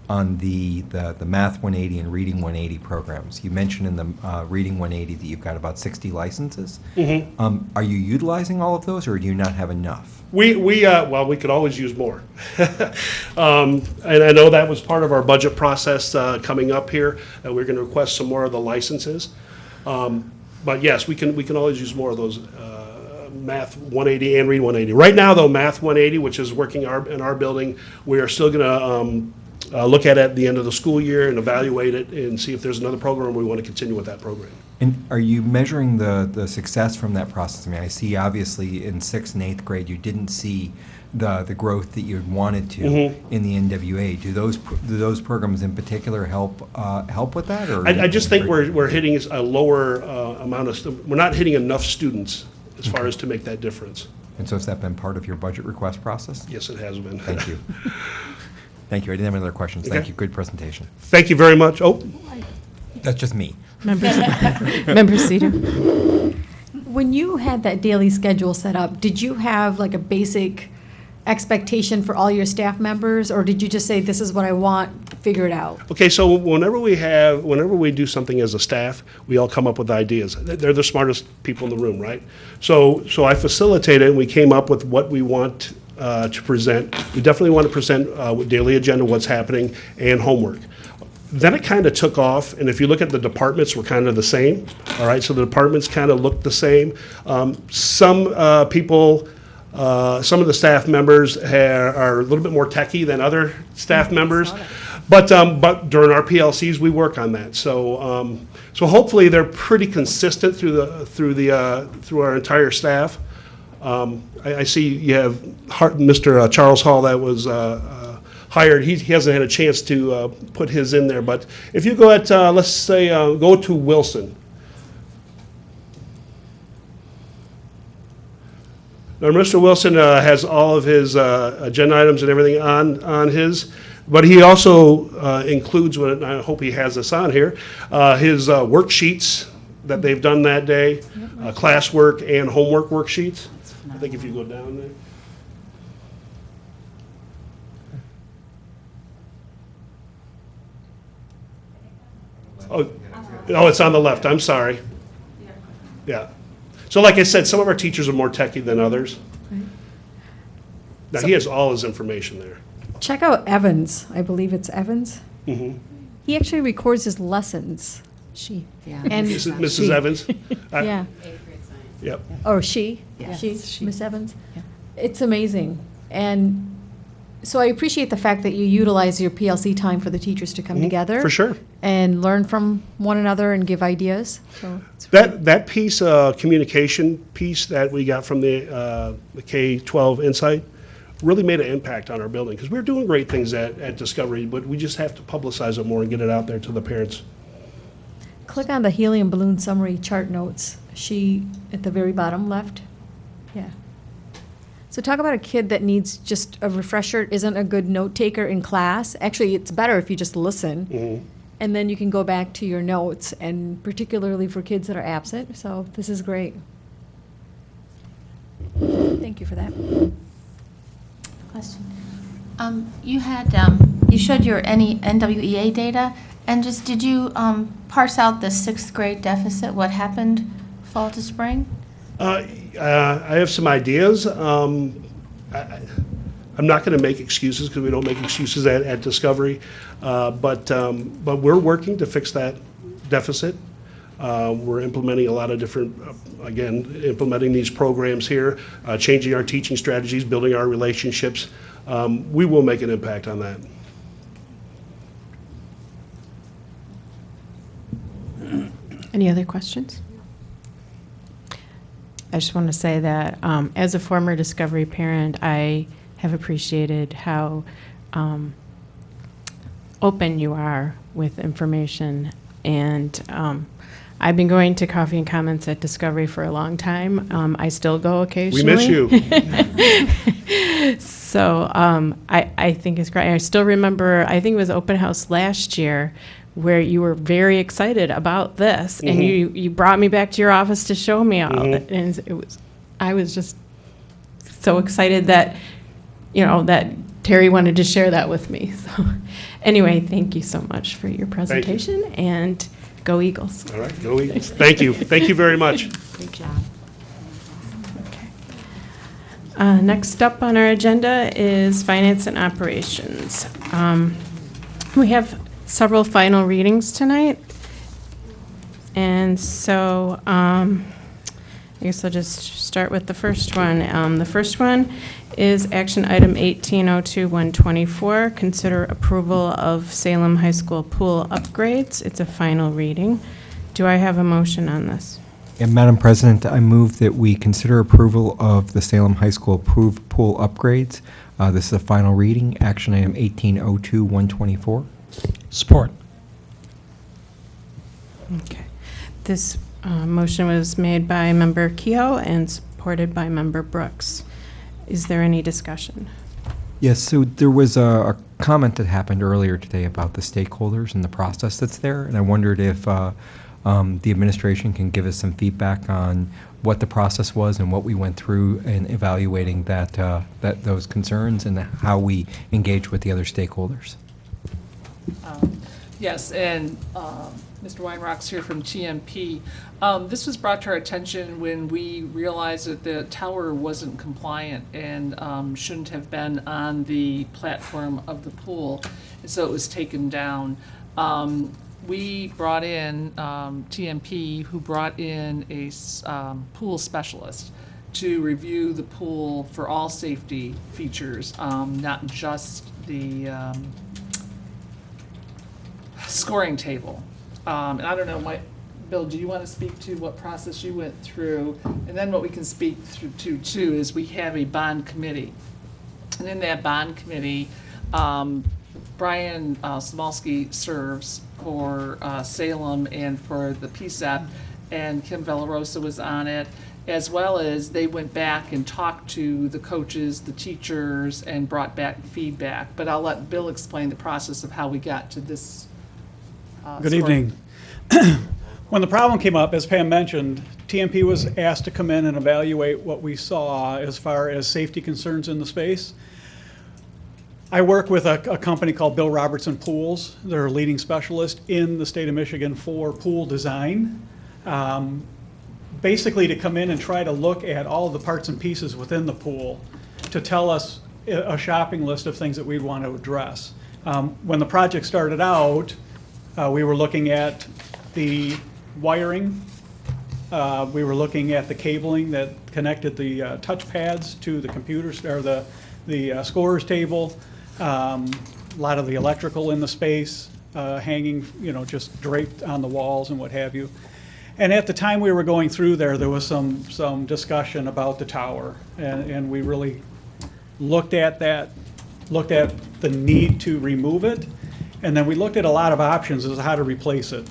on the Math 180 and Reading 180 programs. You mentioned in the Reading 180 that you've got about 60 licenses. Mm-hmm. Are you utilizing all of those, or do you not have enough? We could always use more. And I know that was part of our budget process coming up here, that we're going to request some more of the licenses. But yes, we can always use more of those Math 180 and Read 180. Right now, though, Math 180, which is working in our building, we are still going to look at it at the end of the school year and evaluate it and see if there's another program we want to continue with that program. And are you measuring the success from that process? I mean, I see obviously in 6th and 8th grade you didn't see the growth that you had wanted to in the NWA. Do those programs in particular help with that? Or I just think we're hitting a lower amount of we're not hitting enough students as far as to make that difference. And so has that been part of your budget request process? Yes, it has been. Thank you. Thank you. I didn't have any other questions. Okay. Thank you. Good presentation. Thank you very much. Oh. That's just me. Member Cedar. When you had that daily schedule set up, did you have like a basic expectation for all your staff members, or did you just say, this is what I want, figure it out? Okay, so whenever we do something as a staff, we all come up with ideas. They're the smartest people in the room, right? So I facilitated, and we came up with what we want to present. We definitely want to present with daily agenda, what's happening, and homework. Then it kind of took off, and if you look at the departments, we're kind of the same, all right? So the departments kind of look the same. Some people, some of the staff members are a little bit more techie than other staff members, but during our PLCs, we work on that. So hopefully they're pretty consistent through our entire staff. I see you have Mr. Charles Hall that was hired. He hasn't had a chance to put his in there, but if you go at, let's say, go to Wilson. Now, Mr. Wilson has all of his agenda items and everything on his, but he also includes, and I hope he has this on here, his worksheets that they've done that day, classwork and homework worksheets. I think if you go down there. Oh, it's on the left, I'm sorry. Yeah. So like I said, some of our teachers are more techie than others. Now, he has all his information there. Check out Evans, I believe it's Evans. Mm-hmm. He actually records his lessons. She, yeah. And Mrs. Evans? Yeah. Yep. Or she? Yeah. She, Miss Evans? It's amazing. And so I appreciate the fact that you utilize your PLC time for the teachers to come together. For sure. And learn from one another and give ideas. So it's That piece, communication piece that we got from the K-12 Insight really made an impact on our building, because we're doing great things at Discovery, but we just have to publicize it more and get it out there to the parents. click on the helium balloon summary chart notes. She, at the very bottom left. Yeah. So talk about a kid that needs just a refresher, isn't a good note taker in class. Actually, it's better if you just listen. Mm-hmm. And then you can go back to your notes, and particularly for kids that are absent. So this is great. Thank you for that. Question. You had, you showed your NWEA data, and just, did you parse out the 6th grade deficit? What happened fall to spring? I have some ideas. I'm not going to make excuses, because we don't make excuses at Discovery, but we're working to fix that deficit. We're implementing a lot of different, again, implementing these programs here, changing our teaching strategies, building our relationships. We will make an impact on that. Any other questions? I just want to say that as a former Discovery parent, I have appreciated how open you are with information. And I've been going to Coffee and Comments at Discovery for a long time. I still go occasionally. We miss you. So I think it's great. I still remember, I think it was open house last year, where you were very excited about this, and you brought me back to your office to show me all of it, and I was just so excited that, that Terry wanted to share that with me. So anyway, thank you so much for your presentation, and go Eagles. All right, go Eagles. Thank you. Thank you very much. Great job. Next up on our agenda is Finance and Operations. We have several final readings tonight, and so I guess I'll just start with the first one. The first one is action item 1802-124, consider approval of Salem High School pool upgrades. It's a final reading. Do I have a motion on this? And Madam President, I move that we consider approval of the Salem High School approved pool upgrades. This is a final reading, action item 1802-124. Support. Okay. This motion was made by Member Kehoe and supported by Member Brooks. Is there any discussion? Yes, so there was a comment that happened earlier today about the stakeholders and the process that's there, and I wondered if the administration can give us some feedback on what the process was and what we went through in evaluating those concerns and how we engage with the other stakeholders. Yes, and Mr. Weinrock's here from TMP. This was brought to our attention when we realized that the tower wasn't compliant and shouldn't have been on the platform of the pool, and so it was taken down. We brought in TMP, who brought in a pool specialist to review the pool for all safety features, not just the scoring table. And I don't know, Bill, do you want to speak to what process you went through? And then what we can speak through to too is we have a bond committee. And in that bond committee, Brian Smolsky serves for Salem and for the PSEP, and Kim Villarosa was on it, as well as they went back and talked to the coaches, the teachers, and brought back feedback. But I'll let Bill explain the process of how we got to this. Good evening. When the problem came up, as Pam mentioned, TMP was asked to come in and evaluate what we saw as far as safety concerns in the space. I work with a company called Bill Robertson Pools. They're a leading specialist in the state of Michigan for pool design. Basically to come in and try to look at all of the parts and pieces within the pool to tell us a shopping list of things that we'd want to address. When the project started out, we were looking at the wiring. We were looking at the cabling that connected the touch pads to the computers or the scorer's table. A lot of the electrical in the space, hanging, just draped on the walls and what have you. And at the time we were going through there was some discussion about the tower, and we really looked at that, looked at the need to remove it, and then we looked at a lot of options as to how to replace it.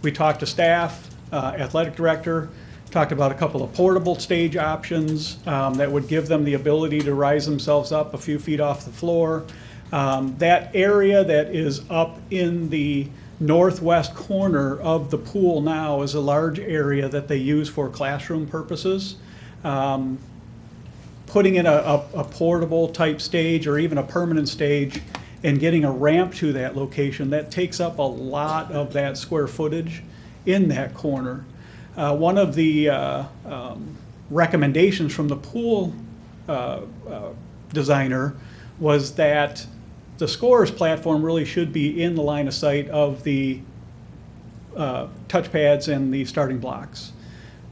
We talked to staff, athletic director, talked about a couple of portable stage options that would give them the ability to rise themselves up a few feet off the floor. That area that is up in the northwest corner of the pool now is a large area that they use for classroom purposes. Putting in a portable type stage or even a permanent stage and getting a ramp to that location, that takes up a lot of that square footage in that corner. One of the recommendations from the pool designer was that the scorer's platform really should be in the line of sight of the touchpads and the starting blocks.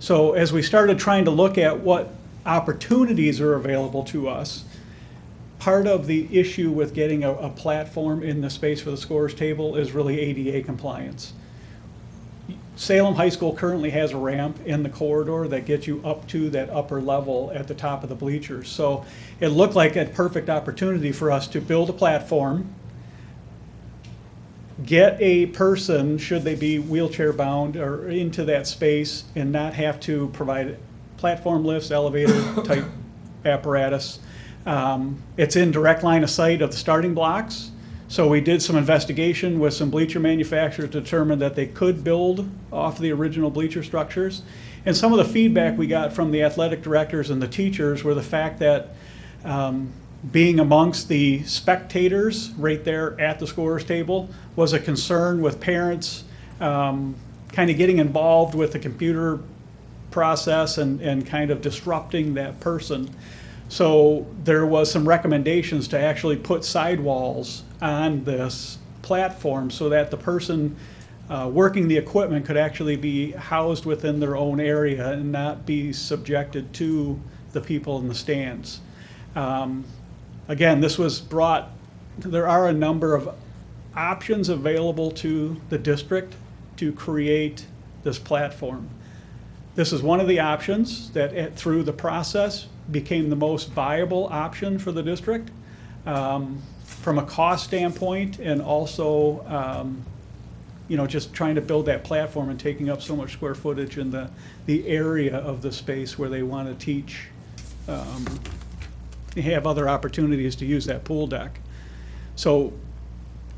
So as we started trying to look at what opportunities are available to us, part of the issue with getting a platform in the space for the scorer's table is really ADA compliance. Salem High School currently has a ramp in the corridor that gets you up to that upper level at the top of the bleachers. So it looked like a perfect opportunity for us to build a platform, get a person, should they be wheelchair bound, or into that space and not have to provide platform lifts, elevator type apparatus. It's in direct line of sight of the starting blocks. So we did some investigation with some bleacher manufacturers to determine that they could build off the original bleacher structures. And some of the feedback we got from the athletic directors and the teachers were the fact that being amongst the spectators right there at the scorer's table was a concern with parents kind of getting involved with the computer process and kind of disrupting that person. So there was some recommendations to actually put sidewalls on this platform so that the person working the equipment could actually be housed within their own area and not be subjected to the people in the stands. Again, this was brought, there are a number of options available to the district to create this platform. This is one of the options that through the process became the most viable option for the district from a cost standpoint, and also just trying to build that platform and taking up so much square footage in the area of the space where they want to teach. They have other opportunities to use that pool deck. So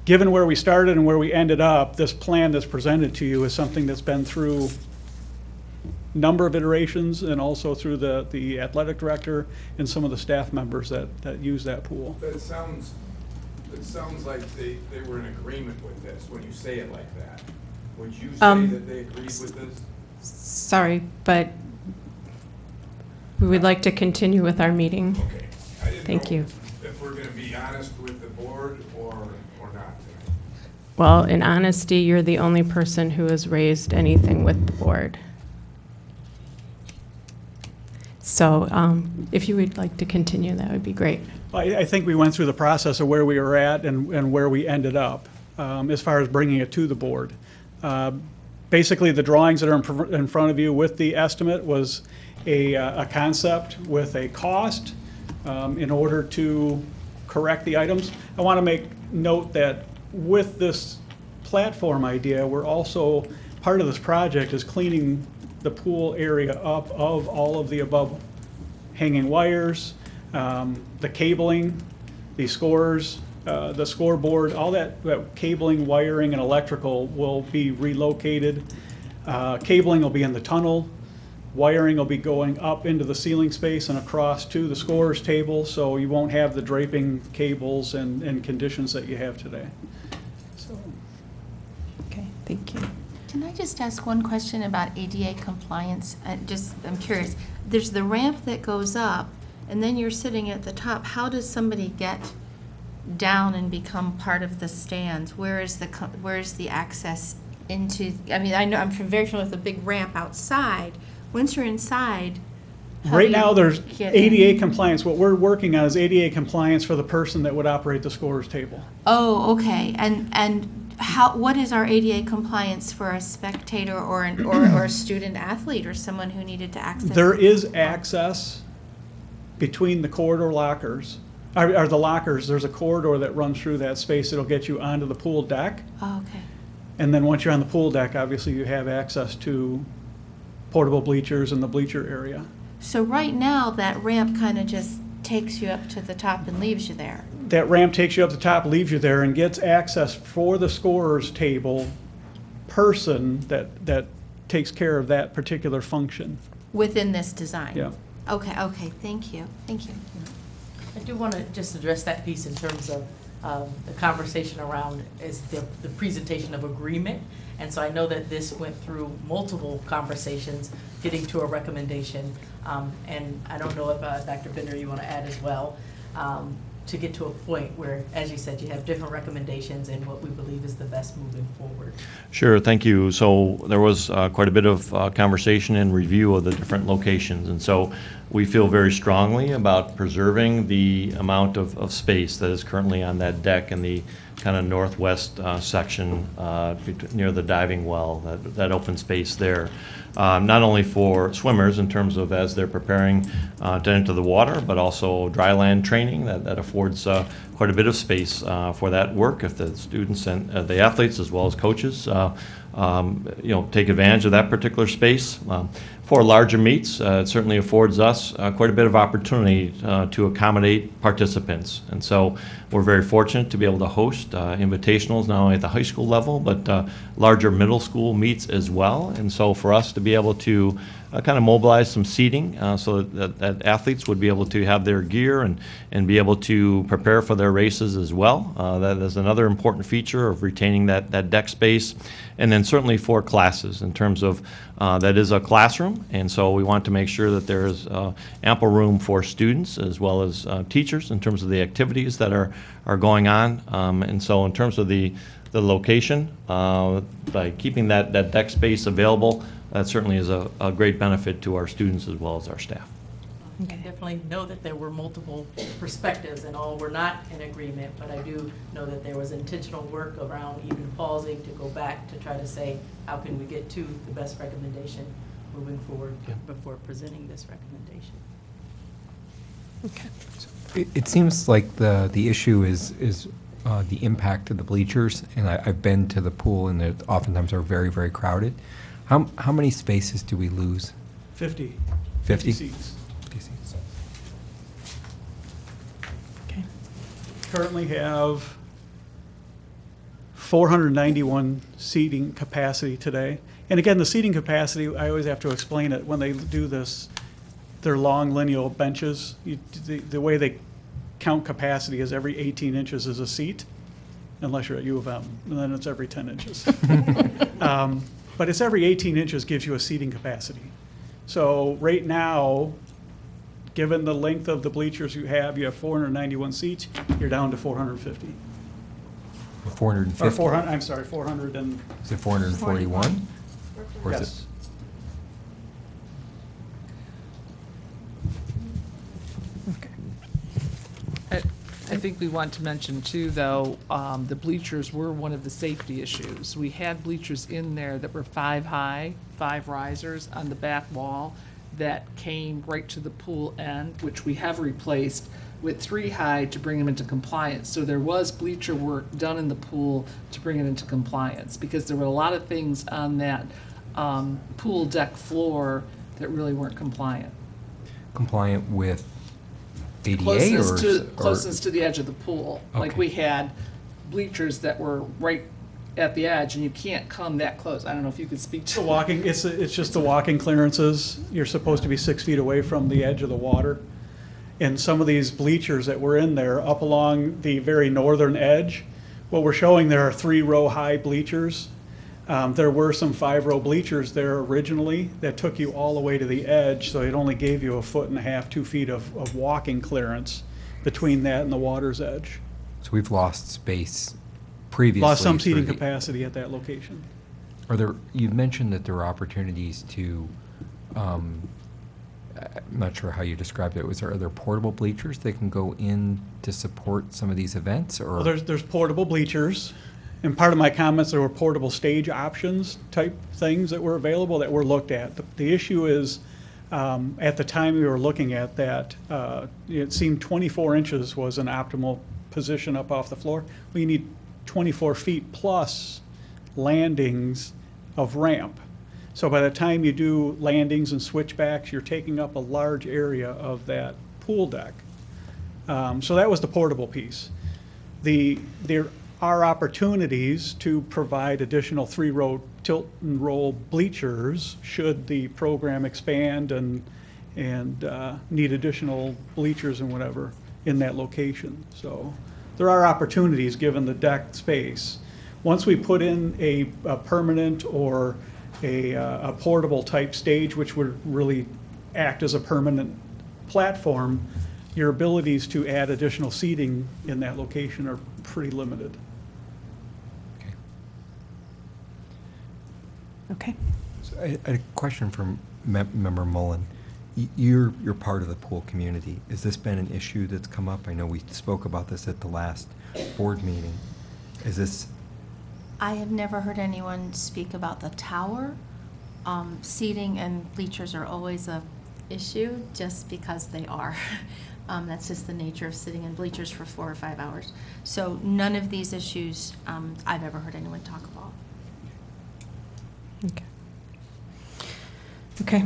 given where we started and where we ended up, this plan that's presented to you is something that's been through number of iterations and also through the athletic director and some of the staff members that use that pool. It sounds like they were in agreement with this when you say it like that. Would you say that they agreed with this? Sorry, but we would like to continue with our meeting. Okay. I didn't Thank know you. if we're going to be honest with the board or not tonight. Well, in honesty, you're the only person who has raised anything with the board. So if you would like to continue, that would be great. I think we went through the process of where we were at and where we ended up as far as bringing it to the board. Basically, the drawings that are in front of you with the estimate was a concept with a cost in order to correct the items. I want to make note that with this platform idea, we're also, part of this project is cleaning the pool area up of all of the above hanging wires, the cabling, the scores, the scoreboard, all that cabling, wiring, and electrical will be relocated. Cabling will be in the tunnel. Wiring will be going up into the ceiling space and across to the scorer's table, so you won't have the draping cables and conditions that you have today. So. Okay, thank you. Can I just ask one question about ADA compliance? I'm curious. There's the ramp that goes up, and then you're sitting at the top. How does somebody get down and become part of the stands? Where is the access into? I mean, I know I'm very familiar with the big ramp outside. Once you're inside, how Right do you now, there's get in? ADA compliance. What we're working on is ADA compliance for the person that would operate the scorer's table. Oh, okay. And what is our ADA compliance for a spectator or a student athlete or someone who needed to access? There is access between the corridor lockers, or the lockers. There's a corridor that runs through that space. It'll get you onto the pool deck. Oh, okay. And then once you're on the pool deck, obviously you have access to portable bleachers in the bleacher area. So right now, that ramp kind of just takes you up to the top and leaves you there. That ramp takes you up the top, leaves you there, and gets access for the scorer's table person that takes care of that particular function. Within this design? Yeah. Okay, thank you. I do want to just address that piece in terms of the conversation around is the presentation of agreement. And so I know that this went through multiple conversations, getting to a recommendation. And I don't know if, Dr. Bender, you want to add as well, to get to a point where, as you said, you have different recommendations and what we believe is the best moving forward. Sure, thank you. So there was quite a bit of conversation and review of the different locations. And so we feel very strongly about preserving the amount of space that is currently on that deck in the kind of northwest section near the diving well, that open space there. Not only for swimmers in terms of as they're preparing to enter the water, but also dry land training that affords quite a bit of space for that work if the students and the athletes as well as coaches take advantage of that particular space. For larger meets, it certainly affords us quite a bit of opportunity to accommodate participants. And so we're very fortunate to be able to host invitationals not only at the high school level, but larger middle school meets as well. And so for us to be able to kind of mobilize some seating so that athletes would be able to have their gear and be able to prepare for their races as well. That is another important feature of retaining that deck space. And then certainly for classes in terms of that is a classroom, and so we want to make sure that there is ample room for students as well as teachers in terms of the activities that are going on. And so in terms of the location, by keeping that deck space available, that certainly is a great benefit to our students as well as our staff. I definitely know that there were multiple perspectives and all were not in agreement, but I do know that there was intentional work around even pausing to go back to try to say, how can we get to the best recommendation moving forward before presenting this recommendation. Okay. It seems like the issue is the impact of the bleachers, and I've been to the pool, and they oftentimes are very, very crowded. How many spaces do we lose? 50. 50 seats. 50 seats. Currently have 491 seating capacity today. And again, the seating capacity, I always have to explain it when they do this. They're long lineal benches. The way they count capacity is every 18 inches is a seat, unless you're at U of M, and then it's every 10 inches. But it's every 18 inches gives you a seating capacity. So right now, given the length of the bleachers you have 491 seats, you're down to 450. 450? Or 400, I'm sorry, 400 and... Is it 441? Or is it? Yes. I think we want to mention too, though, the bleachers were one of the safety issues. We had bleachers in there that were 5 high, 5 risers on the back wall that came right to the pool end, which we have replaced with 3 high to bring them into compliance. So there was bleacher work done in the pool to bring it into compliance, because there were a lot of things on that pool deck floor that really weren't compliant. Compliant with ADA Closeness to the edge of the pool. Like Okay. we had bleachers that were right at the edge, and you can't come that close. I don't know if you could speak to The walking, it's just the walking clearances. You're supposed to be 6 feet away from the edge of the water. And some of these bleachers that were in there up along the very northern edge, what we're showing there are 3-row high bleachers. There were some 5-row bleachers there originally that took you all the way to the edge, so it only gave you 1.5 feet, 2 feet of walking clearance between that and the water's edge. So we've lost space previously. Lost some for seating the- capacity at that location. You've mentioned that there are opportunities to, I'm not sure how you described it. Are there portable bleachers that can go in to support some of these events, or? Well, there's portable bleachers. And part of my comments, there were portable stage options type things that were available that were looked at. The issue is, at the time we were looking at that, it seemed 24 inches was an optimal position up off the floor. We need 24 feet plus landings of ramp. So by the time you do landings and switchbacks, you're taking up a large area of that pool deck. So that was the portable piece. There are opportunities to provide additional 3-row tilt and roll bleachers should the program expand and need additional bleachers and whatever in that location. So there are opportunities given the deck space. Once we put in a permanent or a portable type stage, which would really act as a permanent platform, your abilities to add additional seating in that location are pretty limited. Okay. So I had a question from Member Mullen. You're part of the pool community. Has this been an issue that's come up? I know we spoke about this at the last board meeting. Is this? I have never heard anyone speak about the tower. Seating and bleachers are always a issue just because they are. That's just the nature of sitting in bleachers for 4 or 5 hours. So none of these issues I've ever heard anyone talk about. Okay. Okay,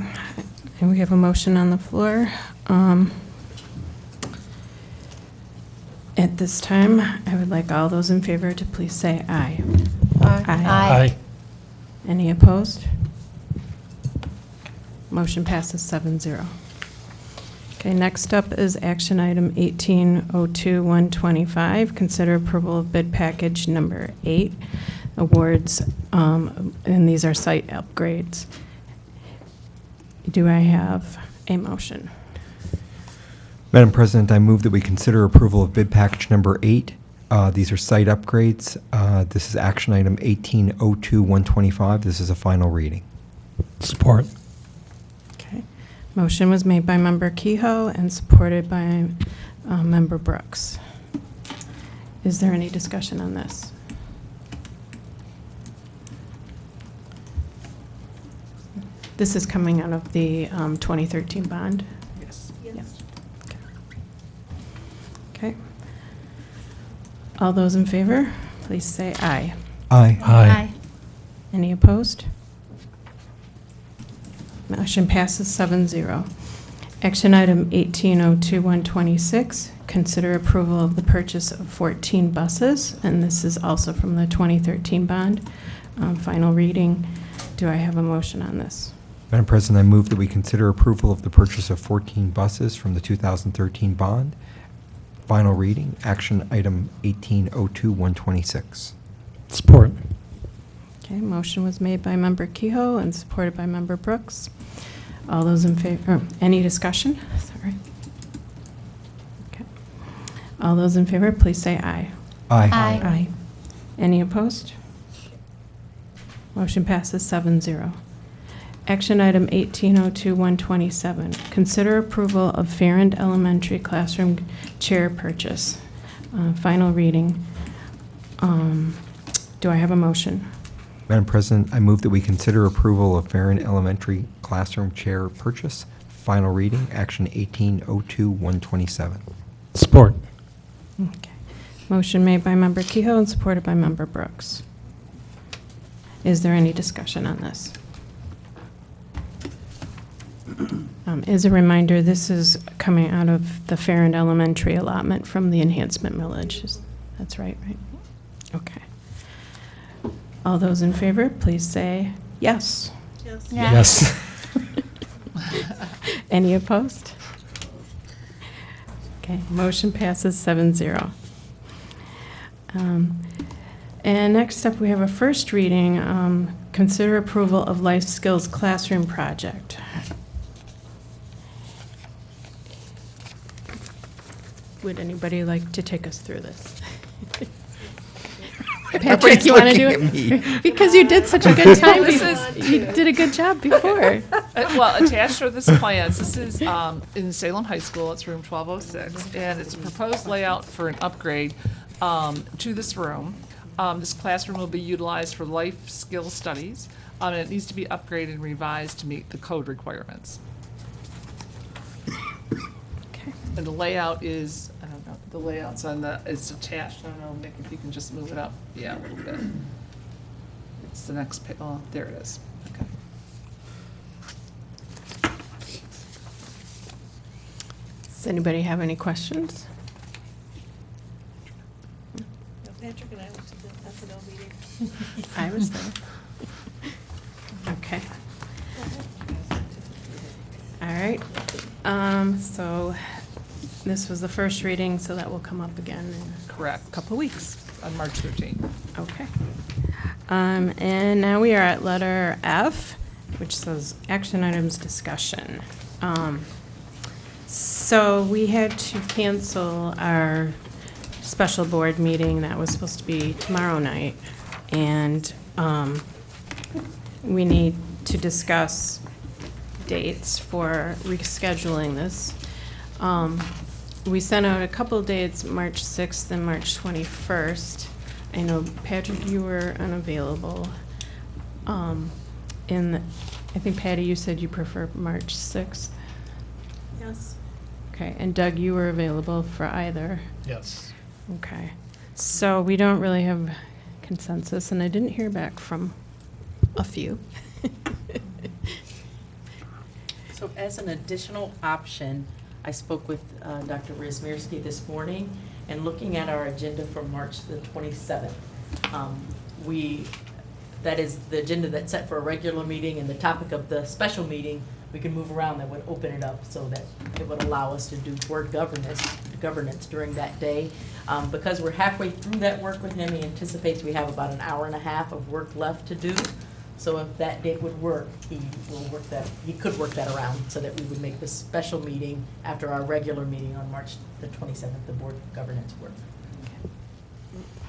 and we have a motion on the floor. At this time, I would like all those in favor to please say aye. Aye. Any opposed? Motion passes 7-0. Okay, next up is action item 1802-125. Consider approval of bid package number 8, awards, and these are site upgrades. Do I have a motion? Madam President, I move that we consider approval of bid package number 8. These are site upgrades. This is action item 1802-125. This is a final reading. Support. Okay. Motion was made by Member Kehoe and supported by Member Brooks. Is there any discussion on this? This is coming out of the 2013 bond? Yes. Yes. Okay. All those in favor, please say aye. Aye. Aye. Any opposed? Motion passes 7-0. Action item 1802-126, consider approval of the purchase of 14 buses, and this is also from the 2013 bond. Final reading. Do I have a motion on this? Madam President, I move that we consider approval of the purchase of 14 buses from the 2013 bond. Final reading, action item 1802-126. Support. Okay, motion was made by Member Kehoe and supported by Member Brooks. All those in favor, any discussion? Sorry. Okay. All those in favor, please say aye. Aye. Aye. Any opposed? Motion passes 7-0. Action item 1802-127, consider approval of Farrand Elementary classroom chair purchase. Final reading. Do I have a motion? Madam President, I move that we consider approval of Farron Elementary classroom chair purchase. Final reading, action 1802-127. Support. Okay. Motion made by Member Kehoe and supported by Member Brooks. Is there any discussion on this? As a reminder, this is coming out of the Farrand Elementary allotment from the enhancement millage. That's right, right? Okay. All those in favor, please say yes. Yes. Yes. Any opposed? Okay, motion passes 7-0. And next up, we have a first reading, consider approval of life skills classroom project. Would anybody like to take us through this? Patrick, you want to do it? Because you did such a good time. You did a good job before. Well, attached are the plans. This is in Salem High School. It's room 1206, and it's a proposed layout for an upgrade to this room. This classroom will be utilized for life skill studies, and it needs to be upgraded and revised to meet the code requirements. Okay. And the layout is, I don't know, the layout's on the, it's attached. I don't know, Nick, if you can just move it up. Yeah, a little bit. It's the next, oh, there it is. Okay. Does anybody have any questions? Patrick and I went to the FNL meeting. I was there. Okay. All right. So this was the first reading, so that will come up again in Correct. a couple of weeks. On March 13th. Okay. And now we are at letter F, which says action items discussion. So we had to cancel our special board meeting that was supposed to be tomorrow night, and we need to discuss dates for rescheduling this. We sent out a couple of dates, March 6th and March 21st. I know, Patrick, you were unavailable. And I think, Patty, you said you prefer March 6th. Yes. Okay, and Doug, you were available for either. Yes. Okay, so we don't really have consensus, and I didn't hear back from a few. So as an additional option, I spoke with Dr. Rizmierski this morning, and looking at our agenda for March the 27th, that is the agenda that's set for a regular meeting, and the topic of the special meeting, we can move around that would open it up so that it would allow us to do board governance during that day. Because we're halfway through that work with him, he anticipates we have about an hour and a half of work left to do. So if that date would work, he could work that around so that we would make this special meeting after our regular meeting on March the 27th, the board governance work.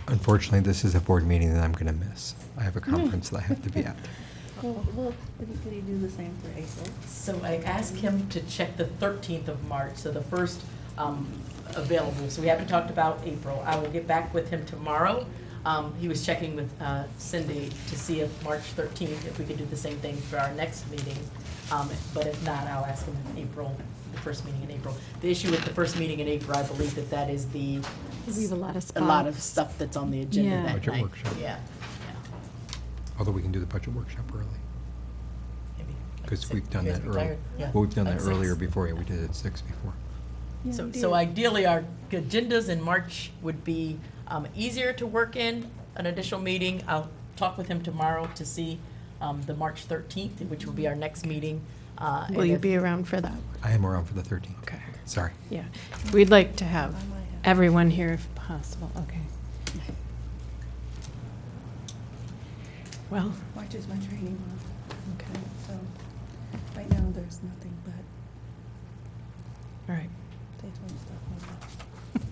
Unfortunately, this is a board meeting that I'm going to miss. I have a conference that I have to be at. Well, could he do the same for April? So I asked him to check the 13th of March, so the first available. So we haven't talked about April. I will get back with him tomorrow. He was checking with Cindy to see if March 13th, if we could do the same thing for our next meeting. But if not, I'll ask him in April, the first meeting in April. The issue with the first meeting in April, I believe that is the We have a lot of spots. stuff that's on the agenda Yeah. that Budget night. workshop. Yeah. Although we can do the budget workshop early. Maybe. Because we've done You guys that be early. tired? Yeah. Well, we've done Like that earlier 6? before. Yeah, we did it at 6 before. So ideally, our agendas in March would be easier to work in, an additional meeting. I'll talk with him tomorrow to see the March 13th, which will be our next meeting. Will you be around for that? I am around for the 13th. Okay. Sorry. Yeah. We'd like to have everyone here if possible. Okay. Well. March is my training month. Okay. So right now, there's nothing but All right. daytime stuff.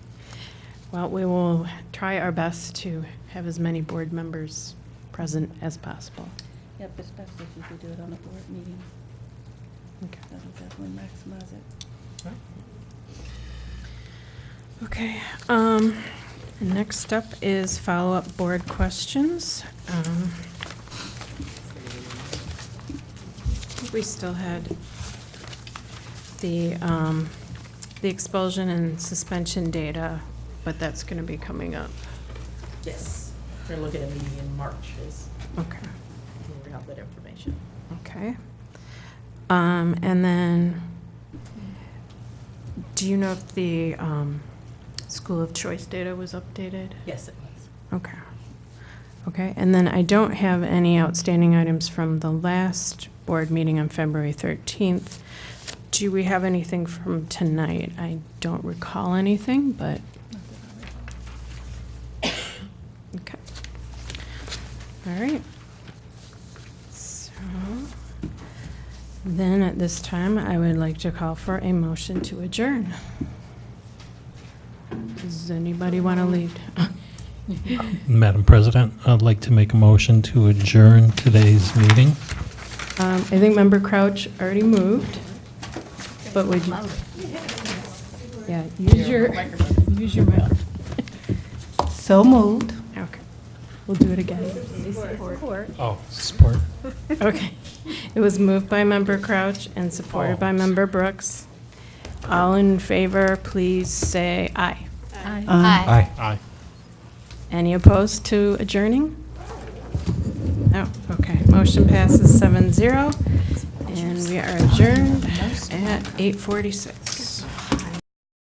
Well, we will try our best to have as many board members present as possible. Yep, especially if you could do it on a board meeting. Okay. That'll definitely maximize it. Okay. Next up is follow-up board questions. We still had the expulsion and suspension data, but that's going to be coming up. Yes, we're looking at a meeting in March. Okay. We'll have that information. Okay. And then, do you know if the school of choice data was updated? Yes, it was. Okay. Okay, and then I don't have any outstanding items from the last board meeting on February 13th. Do we have anything from tonight? I don't recall anything, but. Okay. All right. So, then at this time, I would like to call for a motion to adjourn. Does anybody want to lead? Madam President, I'd like to make a motion to adjourn today's meeting. I think Member Crouch already moved, but would you? Yeah, use your mic. So moved. Okay, we'll do it again. Oh, support. Okay, it was moved by Member Crouch and supported by Member Brooks. All in favor, please say aye. Aye. Aye. Aye. Any opposed to adjourning? No, okay. Motion passes 7-0, and we are adjourned at 8:46.